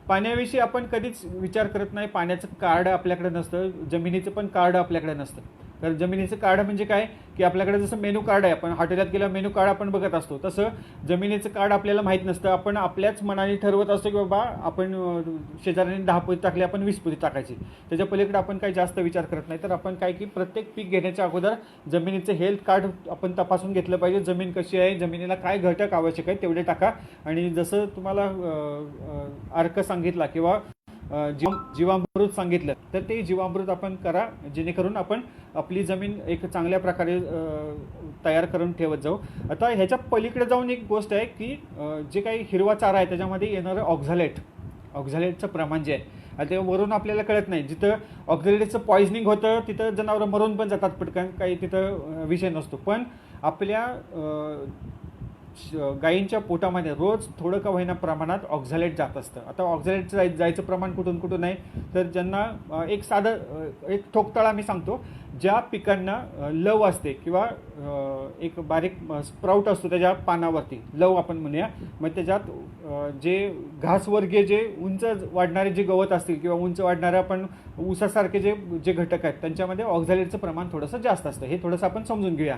पाण्याविषयी आपण कधीच विचार करत नाही. पाण्याचं कार्ड आपल्याकडे नसतं, जमिनीचं पण कार्ड आपल्याकडे नसतं. तर जमिनीचं कार्ड म्हणजे काय की आपल्याकडे जसं मेनू कार्ड आहे, आपण हॉटेलात गेल्यावर मेनू कार्ड आपण बघत असतो, तसं जमिनीचं कार्ड आपल्याला माहीत नसतं. आपण आपल्याच मनाने ठरवत असतो की बाबा आपण शेजाऱ्याने 10 पोती टाकली, आपण 20 पोती टाकायची, त्याच्या पलीकडे आपण काही जास्त विचार करत नाही. तर आपण काय की प्रत्येक पीक घेण्याच्या अगोदर जमिनीचं हेल्थ कार्ड आपण तपासून घेतलं पाहिजे. जमीन कशी आहे, जमिनीला काय घटक आवश्यक आहे तेवढे टाका. आणि जसं तुम्हाला अर्क सांगितला किंवा जीवामृत सांगितलं तर ते जीवामृत आपण करा, जेणेकरून आपण आपली जमीन एक चांगल्या प्रकारे तयार करून ठेवत जाऊ. आता ह्याच्या पलीकडे जाऊन एक गोष्ट आहे की जे काही हिरवा चारा आहे त्याच्यामध्ये येणारं ऑक्झॅलेटचं प्रमाण जे आहे, आता ते वरून आपल्याला कळत नाही. जिथं ऑक्झॅलेटचं पॉइझनिंग होतं तिथं जनावरं मरून पण जातात पटकन, काही तिथं विषय नसतो. पण आपल्या गायींच्या पोटामध्ये रोज थोडं का होईना प्रमाणात ऑक्झॅलेट जात असतं. आता ऑक्झॅलेटचं जायचं प्रमाण कुठून कुठून आहे, तर ज्यांना एक ठोकताळा मी सांगतो, ज्या पिकांना लव असते किंवा एक बारीक स्प्राउट असतो त्याच्या पानावरती, लव आपण म्हणूया, मग त्याच्यात जे घासवर्गीय जे उंच वाढणारे जे गवत असतील किंवा उंच वाढणारे आपण ऊसासारखे जे घटक आहेत त्यांच्यामध्ये ऑक्झॅलेटचं प्रमाण थोडंसं जास्त असतं. हे थोडंसं आपण समजून घेऊया.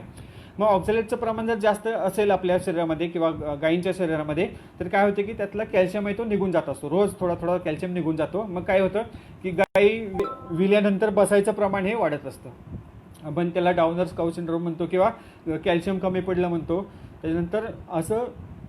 मग ऑक्झॅलेटचं प्रमाण जर जास्त असेल आपल्या शरीरामध्ये किंवा गायींच्या शरीरामध्ये तर काय होतं की त्यातला कॅल्शियम आहे तो निघून जात असतो, रोज थोडा कॅल्शियम निघून जातो. मग काय होतं की गायी विल्यानंतर बसायचं प्रमाण हे वाढत असतं. आपण त्याला डाऊनर स्काउ सिंड्रोम म्हणतो किंवा कॅल्शियम कमी पडलं म्हणतो. त्याच्यानंतर असं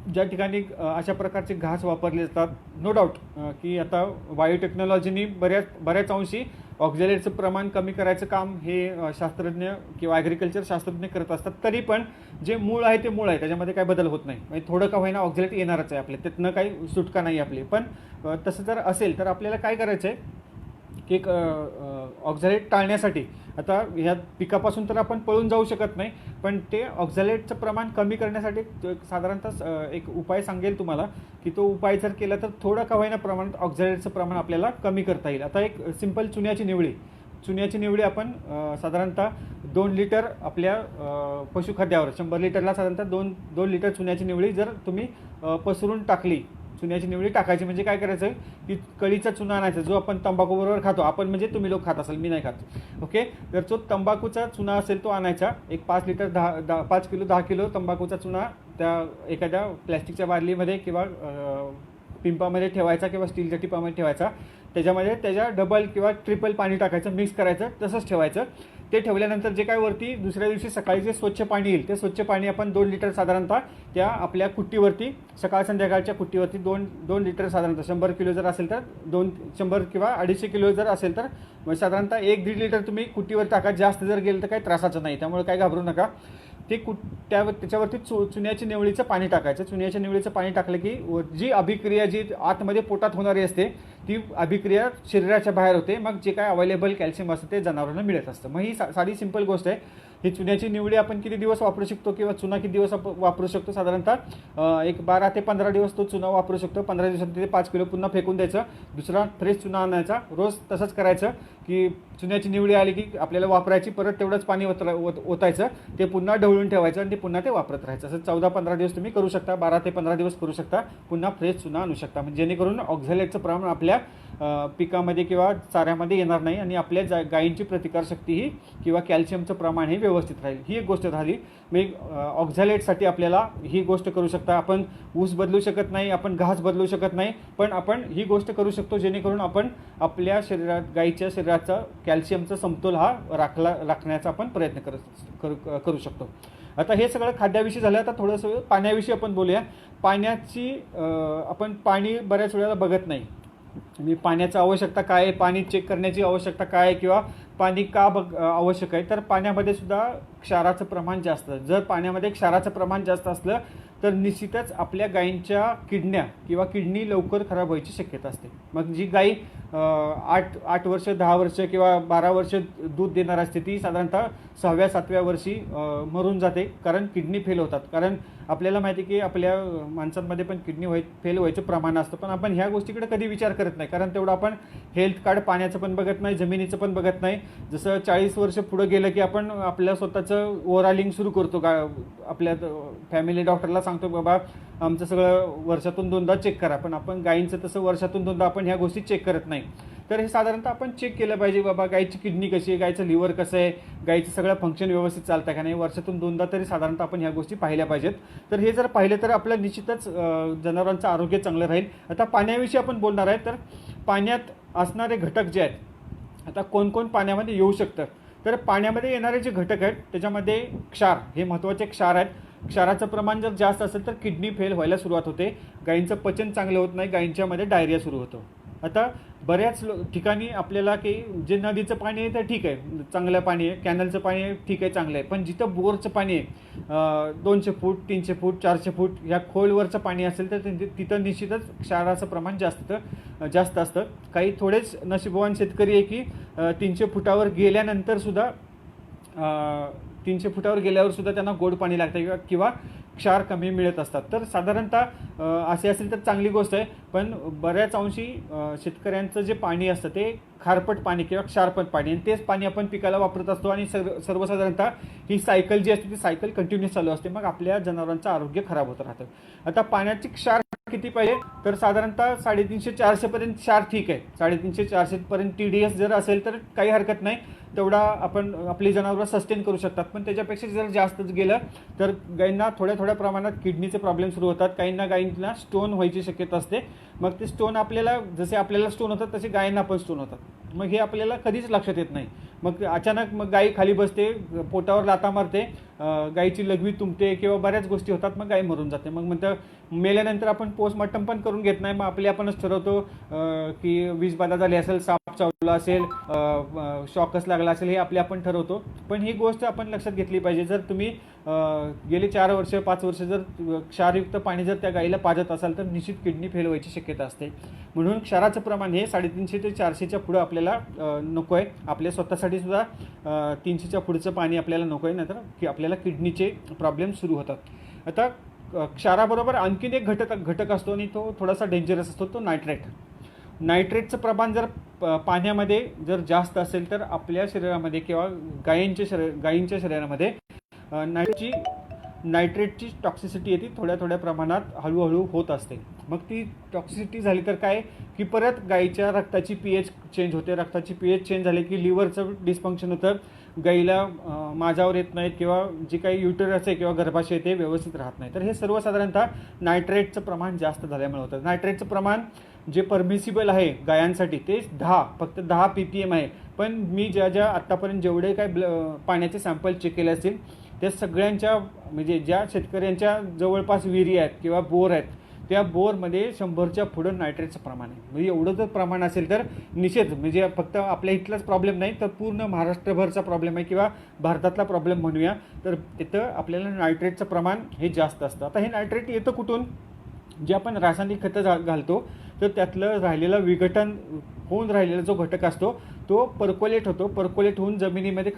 ज्या ठिकाणी अशा प्रकारचे घास वापरले जातात, नो डाऊट की आता बायोटेक्नॉलॉजीनी बऱ्याच अंशी ऑक्झॅलेटचं प्रमाण कमी करायचं काम हे शास्त्रज्ञ किंवा ॲग्रिकल्चर शास्त्रज्ञ करत असतात. तरी पण जे मूळ आहे ते मूळ आहे, त्याच्यामध्ये काही बदल होत नाही. म्हणजे थोडं का होईना ऑक्झॅलेट येणारच आहे आपल्या, त्यातनं काही सुटका नाही आपली. पण तसं जर असेल तर आपल्याला काय करायचं आहे की एक ऑक्झॅलेट टाळण्यासाठी, आता ह्या पिकापासून तर आपण पळून जाऊ शकत नाही, पण ते ऑक्झॅलेटचं प्रमाण कमी करण्यासाठी साधारणतः एक उपाय सांगेल तुम्हाला, की तो उपाय जर केला तर थोडं का होईना प्रमाणात ऑक्झॅलेटचं प्रमाण आपल्याला कमी करता येईल. आता एक सिंपल चुन्याची निवडी आपण साधारणतः 2 लिटर आपल्या पशुखाद्यावर 100 लिटरला साधारणतः 2 लिटर चुन्याची निवडी जर तुम्ही पसरून टाकली, चुन्याची निवडी टाकायची, म्हणजे काय करायचं की कळीचा चुना आणायचा जो आपण तंबाखूबरोबर खातो, आपण म्हणजे तुम्ही लोक खात असाल, मी नाही खात, ओके. तर जो तंबाखूचा चुना असेल तो आणायचा, एक 5 लिटर 5 किलो 10 किलो तंबाखूचा चुना त्या एखाद्या प्लॅस्टिकच्या बादलीमध्ये किंवा पिंपामध्ये ठेवायचा किंवा स्टीलच्या टिपामध्ये ठेवायचा, त्याच्या डबल किंवा ट्रिपल पाणी टाकायचं, मिक्स करायचं, तसंच ठेवायचं. ते ठेवल्यानंतर जे काय वरती दुसऱ्या दिवशी सकाळी जे स्वच्छ पाणी येईल, ते स्वच्छ पाणी आपण 2 लिटर साधारणतः त्या आपल्या कुट्टीवरती, सकाळ संध्याकाळच्या कुट्टीवरती 2 लिटर साधारणतः 100 किलो जर असेल तर 100 किंवा 250 किलो जर असेल तर साधारणतः 1-1.5 लिटर तुम्ही कुट्टीवर टाका. जास्त जर गेलं तर काही त्रासाचं नाही, त्यामुळे काही घाबरू नका. ते त्याच्यावरती चुन्याची निवळीचं पाणी टाकायचं. चुन्याच्या निवळीचं पाणी टाकलं की जी अभिक्रिया जी आतमध्ये पोटात होणारी असते ती अभिक्रिया शरीराच्या बाहेर होते, मग जे काय अवेलेबल कॅल्शियम असतं ते जनावरांना मिळत असतं. मग ही साधी सिंपल गोष्ट आहे. ही चुन्याची निवडी आपण किती दिवस वापरू शकतो किंवा चुना किती दिवस वापरू शकतो, साधारणतः एक 12 ते 15 दिवस तो चुना वापरू शकतो. 15 दिवसात ते 5 किलो पुन्हा फेकून द्यायचं, दुसरा फ्रेश चुना आणायचा. रोज तसंच करायचं की चुन्याची निवडी आली की आपल्याला वापरायची, परत तेवढंच पाणी ओतायचं, ते पुन्हा ढवळून ठेवायचं आणि ते पुन्हा ते वापरत राहायचं. असं 14-15 दिवस तुम्ही करू शकता, 12 ते 15 दिवस करू शकता, पुन्हा फ्रेश चुना आणू शकता, म्हणजे जेणेकरून ऑक्झॅलेटचं प्रमाण आपल्या पिकामध्ये किंवा चाऱ्यामध्ये येणार नाही आणि आपल्या गायींची प्रतिकारशक्ती ही किंवा कॅल्शियमचं प्रमाण हे व्यवस्थित राहील. ही एक गोष्ट झाली. मग ऑक्झॅलेटसाठी आपल्याला ही गोष्ट करू शकता. आपण ऊस बदलू शकत नाही, आपण घास बदलू शकत नाही, पण आपण ही गोष्ट करू शकतो जेणेकरून आपण आपल्या गायीच्या शरीराचा कॅल्शियमचा समतोल हा राखण्याचा आपण प्रयत्न करू शकतो. आता हे सगळं खाद्याविषयी झालं. आता थोडंसं पाण्याविषयी आपण बोलूया. पाण्याची आपण पाणी बऱ्याच वेळेला बघत नाही. पाण्याची आवश्यकता काय आहे, पाणी चेक करण्याची आवश्यकता काय आहे किंवा पाणी का आवश्यक आहे, तर पाण्यामध्ये सुद्धा क्षाराचं प्रमाण जास्त. जर पाण्यामध्ये क्षाराचं प्रमाण जास्त असलं तर निश्चितच आपल्या गायींच्या किडण्या किंवा किडनी लवकर खराब व्हायची शक्यता असते. मग जी गाई 8 वर्ष 10 वर्ष किंवा 12 वर्ष दूध देणार असते ती साधारणतः 6व्या-7व्या वर्षी मरून जाते, कारण किडनी फेल होतात. कारण आपल्याला माहिती आहे की आपल्या माणसांमध्ये पण किडनी फेल व्हायचं प्रमाण असतं, पण आपण ह्या गोष्टीकडे कधी विचार करत नाही, कारण तेवढं आपण हेल्थ कार्ड पाण्याचं पण बघत नाही, जमिनीचं पण बघत नाही. जसं 40 वर्ष पुढं गेलं की आपण आपल्या स्वतःचं ओव्हरऑलिंग सुरू करतो, आपल्या फॅमिली डॉक्टरला सांगतो बाबा आमचं सगळं वर्षातून 2दा चेक करा, पण आपण गायींचं तसं वर्षातून 2दा आपण ह्या गोष्टी चेक करत नाही. तर हे साधारणतः आपण चेक केलं पाहिजे, बाबा गायीची किडनी कशी आहे, गायचं लिव्हर कसं आहे, गायीचं सगळं फंक्शन व्यवस्थित चालतं का नाही, वर्षातून 2दा तरी साधारणतः आपण ह्या गोष्टी पाहिल्या पाहिजेत. तर हे जर पाहिलं तर आपलं निश्चितच जनावरांचं आरोग्य चांगलं राहील. आता पाण्याविषयी आपण बोलणार आहे. तर पाण्यात असणारे घटक जे आहेत, आता कोण पाण्यामध्ये येऊ शकतं, तर पाण्यामध्ये येणारे जे घटक आहेत त्याच्यामध्ये क्षार हे महत्त्वाचे क्षार आहेत. क्षाराचं प्रमाण जर जास्त असेल तर किडनी फेल व्हायला सुरुवात होते, गायींचं पचन चांगलं होत नाही, गायींच्यामध्ये डायरिया सुरू होतो. आता बऱ्याच ठिकाणी आपल्याला की जे नदीचं पाणी आहे तर ठीक आहे, चांगलं पाणी आहे, कॅनलचं पाणी आहे ठीक आहे, चांगलं आहे, पण जिथं बोरचं पाणी आहे 200 फूट 300 फूट 400 फूट ह्या खोलवरचं पाणी असेल तर तिथं निश्चितच क्षाराचं प्रमाण जास्त असतं. काही थोडेच नशीबवान शेतकरी आहे की 300 फुटावर गेल्यानंतर सुद्धा 300 फुटावर गेल्यावर सुद्धा त्यांना गोड पाणी लागतं किंवा क्षार कमी मिळत असतात. तर साधारणतः असे असेल तर चांगली गोष्ट आहे, पण बऱ्याच अंशी शेतकऱ्यांचं जे पाणी असतं ते खारपट पाणी किंवा क्षारपट पाणी, आणि तेच पाणी आपण पिकाला वापरत असतो आणि सर्वसाधारणतः ही सायकल जी असते ती सायकल कंटिन्यूस चालू असते, मग आपल्या जनावरांचं आरोग्य खराब होत राहतं. आता पाण्याची क्षार किती पाहिजे, तर साधारणतः 350-400 पर्यंत क्षार ठीक आहे. 350-400 पर्यंत TDS जर असेल तर काही हरकत नाही, तेवढा आपण आपली जनावरं सस्टेन करू शकतात. पण त्याच्यापेक्षा जर जास्तच गेलं तर गायींना थोड्या प्रमाणात किडनीचे प्रॉब्लेम सुरू होतात. गायींना स्टोन व्हायची शक्यता असते. मग ते स्टोन आपल्याला जसे आपल्याला स्टोन होतात तसे गायींना पण स्टोन होतात. मग हे आपल्याला कधीच लक्षात येत नाही. मग अचानक मग गायी खाली बसते, पोटावर लाथा मारते, गायीची लघवी तुंबते किंवा बऱ्याच गोष्टी होतात, मग गाय मरून जाते. मग म्हणतं मेल्यानंतर आपण पोस्टमॉर्टम पण करून घेत नाही, मग आपणच ठरवतो की विषबाधा झाली असेल, साप साप चावला असेल, शॉकच लागला असेल, हे आपण ठरवतो. पण ही गोष्ट आपण लक्षात घेतली पाहिजे. जर तुम्ही गेली 4 वर्ष 5 वर्ष जर क्षारयुक्त पाणी जर त्या गाईला पाजत असाल तर निश्चित किडनी फेल व्हायची शक्यता असते. म्हणून क्षाराचं प्रमाण हे 350 ते 400च्या पुढं आपल्याला नको आहे. आपल्या स्वतःसाठी सुद्धा 300च्या पुढचं पाणी आपल्याला नको आहे, नाहीतर की आपल्याला किडनीचे प्रॉब्लेम सुरू होतात. आता क्षाराबरोबर आणखीन एक घटक असतो आणि तो थोडासा डेंजरस असतो, तो नायट्रेटचं प्रमाण जर पाण्यामध्ये जर जास्त असेल तर आपल्या शरीरामध्ये किंवा गायींच्या शरीरामध्ये नायट्रेटची टॉक्सिसिटी येते थोड्या प्रमाणात हळूहळू होत असते. मग ती टॉक्सिसिटी झाली तर काय की परत गाईच्या रक्ताची पीएच चेंज होते. रक्ताची पीएच चेंज झाली की लिव्हरचं डिस्फंक्शन होतं, गाईला माझ्यावर येत नाहीत किंवा जे काही युटेरस आहे किंवा गर्भाशय ते व्यवस्थित राहत नाही. तर हे सर्वसाधारणतः नायट्रेटचं प्रमाण जास्त झाल्यामुळे होतं. नायट्रेटचं प्रमाण जे परमिसिबल आहे गायांसाठी ते फक्त 10 ppm आहे. पण मी ज्या आत्तापर्यंत जेवढे काय पाण्याचे सॅम्पल चेक केले असतील त्या सगळ्यांच्या म्हणजे ज्या शेतकऱ्यांच्या जवळपास विहिरी आहेत किंवा बोर आहेत त्या बोरमध्ये 100च्या पुढं नायट्रेटचं प्रमाण आहे. म्हणजे एवढं जर प्रमाण असेल तर निषेध म्हणजे फक्त आपल्या इथलाच प्रॉब्लेम नाही तर पूर्ण महाराष्ट्रभरचा प्रॉब्लेम आहे किंवा भारतातला प्रॉब्लेम म्हणूया. तर तिथं आपल्याला नायट्रेटचं प्रमाण हे जास्त असतं. आता हे नायट्रेट येतं कुठून? जे आपण रासायनिक खतं घालतो तर त्यातलं राहिलेलं विघटन होऊन राहिलेला जो घटक असतो तो पर्कोलेट होतो. पर्कोलेट होऊन जमिनीमध्ये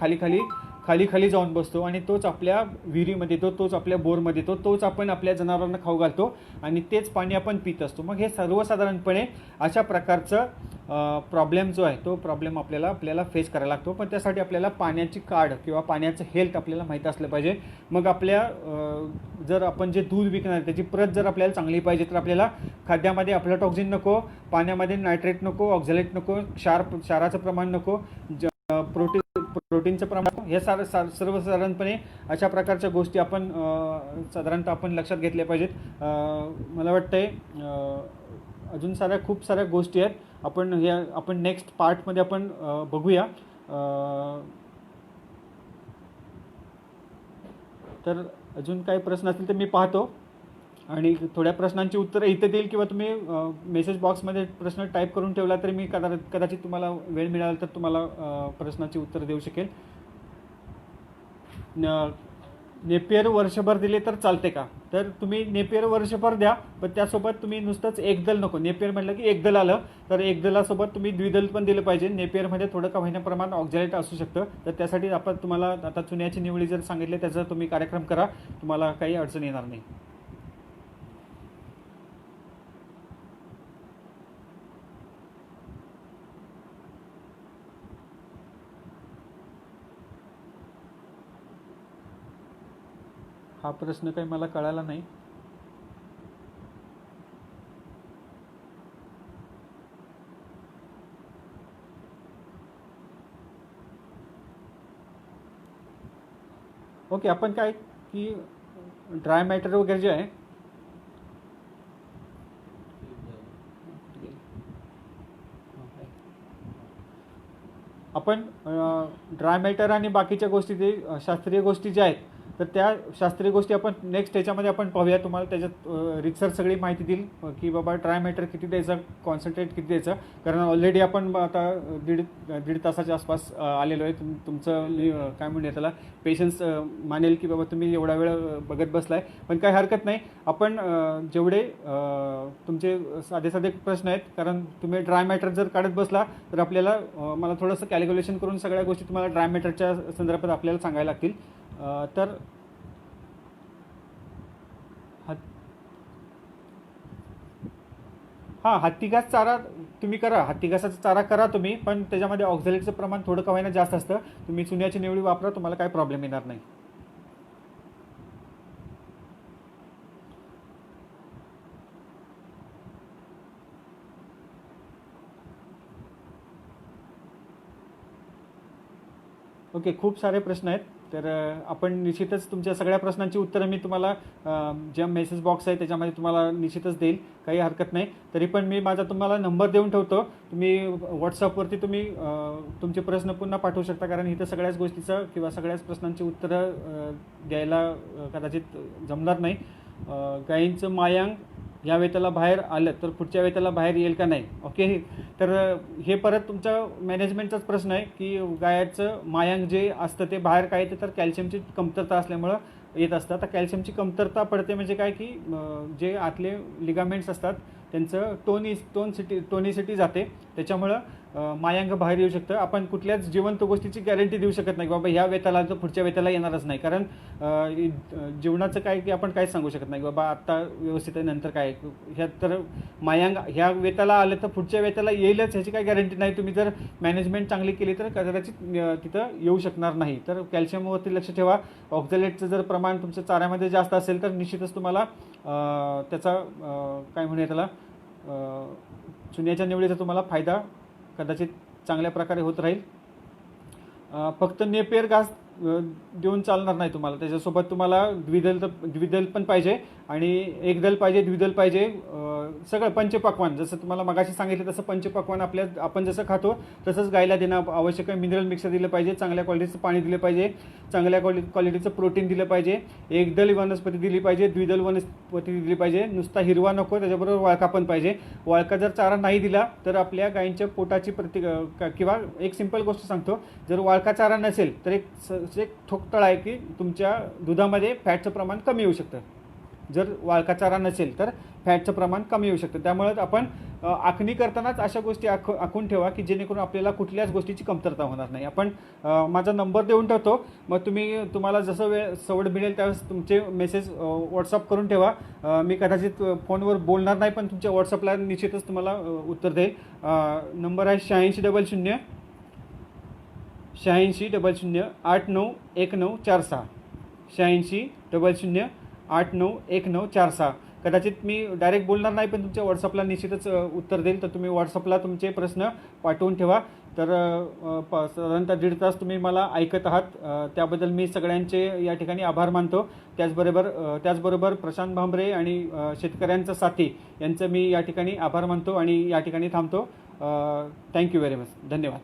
खाली जाऊन बसतो आणि तोच आपल्या विहिरीमध्ये येतो, तोच आपल्या बोरमध्ये येतो, तोच आपण आपल्या जनावरांना खाऊ घालतो आणि तेच पाणी आपण पित असतो. मग हे सर्वसाधारणपणे अशा प्रकारचं प्रॉब्लेम जो आहे तो प्रॉब्लेम आपल्याला फेस करायला लागतो. पण त्यासाठी आपल्याला पाण्याची काढ किंवा पाण्याचं हेल्थ आपल्याला माहीत असलं पाहिजे. मग जर आपण जे दूध विकणार त्याची प्रत जर आपल्याला चांगली पाहिजे तर आपल्याला खाद्यामध्ये अफ्लाटॉक्सिन नको, पाण्यामध्ये नायट्रेट नको, ऑक्झॅलेट नको, क्षाराचं प्रमाण नको, प्रोटीनचं प्रमाण, हे सर्वसाधारणपणे अशा प्रकारच्या गोष्टी आपण साधारणतः लक्षात घेतल्या पाहिजेत. मला वाटतंय अजून खूप साऱ्या गोष्टी आहेत. आपण नेक्स्ट पार्टमध्ये आपण बघूया. तर अजून काही प्रश्न असतील तर मी पाहतो आणि थोड्या प्रश्नांची उत्तरं इथे देईल किंवा तुम्ही मेसेज बॉक्समध्ये प्रश्न टाईप करून ठेवला तरी मी कदाचित तुम्हाला वेळ मिळाला तर तुम्हाला प्रश्नाची उत्तरं देऊ शकेल. नेपियर वर्षभर दिले तर चालते का? तर तुम्ही नेपियर वर्षभर द्या, पण त्यासोबत तुम्ही नुसतंच एकदल नको. नेपियर म्हटलं की एकदल आलं तर एकदलासोबत तुम्ही द्विदल पण दिलं पाहिजे. नेपियरमध्ये थोडं का होईना प्रमाण ऑक्झॅलेट असू शकतं. तर त्यासाठी आपण तुम्हाला आता चुन्याची निवडी जर सांगितले त्याचा तुम्ही कार्यक्रम करा, तुम्हाला काही अडचण येणार नाही. हा प्रश्न काही मला कळाला नाही. ओके, आपण काय की ड्राय मॅटर वगैरे जे आहे आपण ड्राय मॅटर आणि बाकीच्या गोष्टी जे शास्त्रीय गोष्टी ज्या आहेत तर त्या शास्त्रीय गोष्टी आपण नेक्स्ट याच्यामध्ये आपण पाहूया. तुम्हाला त्याच्यात रिसर्च सगळी माहिती देईल की बाबा ड्राय मॅटर किती द्यायचं, कॉन्सन्ट्रेट किती द्यायचं. कारण ऑलरेडी आपण आता दीड तासाच्या आसपास आलेलो आहे. तुमचं काय म्हणूया त्याला पेशन्स मानेल की बाबा तुम्ही एवढा वेळ बघत बसलाय, पण काही हरकत नाही. आपण जेवढे तुमचे साधे प्रश्न आहेत, कारण तुम्ही ड्राय मॅटर जर काढत बसला तर आपल्याला मला थोडंसं कॅल्क्युलेशन करून सगळ्या गोष्टी तुम्हाला ड्राय मॅटरच्या संदर्भात आपल्याला सांगायला लागतील. तर हत्तीघास चारा तुम्ही करा, हत्तीघासाचा चारा करा तुम्ही, पण त्याच्यामध्ये ऑक्झॅलेटचं प्रमाण थोडं का होईना जास्त असतं. तुम्ही चुन्याची निवडी वापरा, तुम्हाला काही प्रॉब्लेम येणार नाही. ओके, खूप सारे प्रश्न आहेत. तर आपण निश्चितच तुमच्या सगळ्या प्रश्नांची उत्तरं मी तुम्हाला ज्या मेसेज बॉक्स आहे त्याच्यामध्ये तुम्हाला निश्चितच देईल, काही हरकत नाही. तरी पण मी माझा तुम्हाला नंबर देऊन ठेवतो. तुम्ही व्हॉट्सअपवरती तुम्ही तुमचे प्रश्न पुन्हा पाठवू शकता, कारण इथं सगळ्याच गोष्टीचं किंवा सगळ्याच प्रश्नांची उत्तरं द्यायला कदाचित जमणार नाही. गायींचं मायांक ह्या वेताला बाहेर आलं तर पुढच्या वेताला बाहेर येईल का नाही. ओके, तर हे परत तुमचा मॅनेजमेंटचाच प्रश्न आहे की गायचं मायांग जे असतं ते बाहेर काय येतं, तर कॅल्शियमची कमतरता असल्यामुळं येत असतं. आता कॅल्शियमची कमतरता पडते म्हणजे काय की जे आतले लिगामेंट्स असतात त्यांचं टोनिसिटी जाते, त्याच्यामुळं मायांग बाहेर येऊ शकतं. आपण कुठल्याच जिवंत गोष्टीची गॅरंटी देऊ शकत नाही की बाबा ह्या वेताला तर पुढच्या वेताला येणारच नाही, कारण जीवनाचं काय की आपण काहीच सांगू शकत नाही की बाबा आत्ता व्यवस्थित आहे नंतर काय. ह्यात तर मायांग ह्या वेताला आलं तर पुढच्या वेताला येईलच ह्याची काही गॅरंटी नाही. तुम्ही जर मॅनेजमेंट चांगली केली तर कदाचित तिथं येऊ शकणार नाही. तर कॅल्शियमवरती लक्ष ठेवा. ऑक्झॅलेटचं जर प्रमाण तुमच्या चाऱ्यामध्ये जास्त असेल तर निश्चितच तुम्हाला त्याचा काय म्हणूया त्याला चुन्याच्या निवडीचा तुम्हाला फायदा कदाचित चांगल्या प्रकारे होत राहील. फक्त नेपियर घास देऊन चालणार नाही तुम्हाला, त्याच्यासोबत तुम्हाला द्विदल पण पाहिजे आणि एकदल पाहिजे, द्विदल पाहिजे, सगळं पंचपक्वान. जसं तुम्हाला मगाशी सांगितलं तसं पंचपक्वान आपण जसं खातो तसंच गायला देणं आवश्यक आहे. मिनरल मिक्सर दिलं पाहिजे, चांगल्या क्वालिटीचं पाणी दिलं पाहिजे, चांगल्या क्वालिटीचं प्रोटीन दिलं पाहिजे, एकदल वनस्पती दिली पाहिजे, द्विदल वनस्पती दिली पाहिजे. नुसता हिरवा नको, त्याच्याबरोबर वाळका पण पाहिजे. वाळका जर चारा नाही दिला तर आपल्या गायींच्या पोटाची किंवा एक सिंपल गोष्ट सांगतो, जर वाळका चारा नसेल तर एक ठोकतळ आहे की तुमच्या दुधामध्ये फॅटचं प्रमाण कमी येऊ शकतं. जर वाळका चारा नसेल तर फॅटचं प्रमाण कमी येऊ शकतं. त्यामुळे आपण आखणी करतानाच अशा गोष्टी आखून ठेवा की जेणेकरून आपल्याला कुठल्याच गोष्टीची कमतरता होणार नाही. आपण माझा नंबर देऊन ठेवतो, मग तुम्हाला जसं सवड मिळेल त्यावेळेस तुमचे मेसेज व्हॉट्सअप करून ठेवा. मी कदाचित फोनवर बोलणार नाही पण तुमच्या व्हॉट्सअपला निश्चितच तुम्हाला उत्तर देईल. नंबर आहे 8600 891949 8600891946. कदाचित मी डायरेक्ट बोलणार नाही पण तुमच्या व्हॉट्सअपला निश्चितच उत्तर देईल. तर तुम्ही व्हॉट्सअपला तुमचे प्रश्न पाठवून ठेवा. तर साधारणतः 1.5 तास तुम्ही मला ऐकत आहात, त्याबद्दल मी सगळ्यांचे या ठिकाणी आभार मानतो. त्याचबरोबर प्रशांत भांबरे आणि शेतकऱ्यांचा साथी यांचं मी या ठिकाणी आभार मानतो आणि या ठिकाणी थांबतो. Thank you very much. धन्यवाद.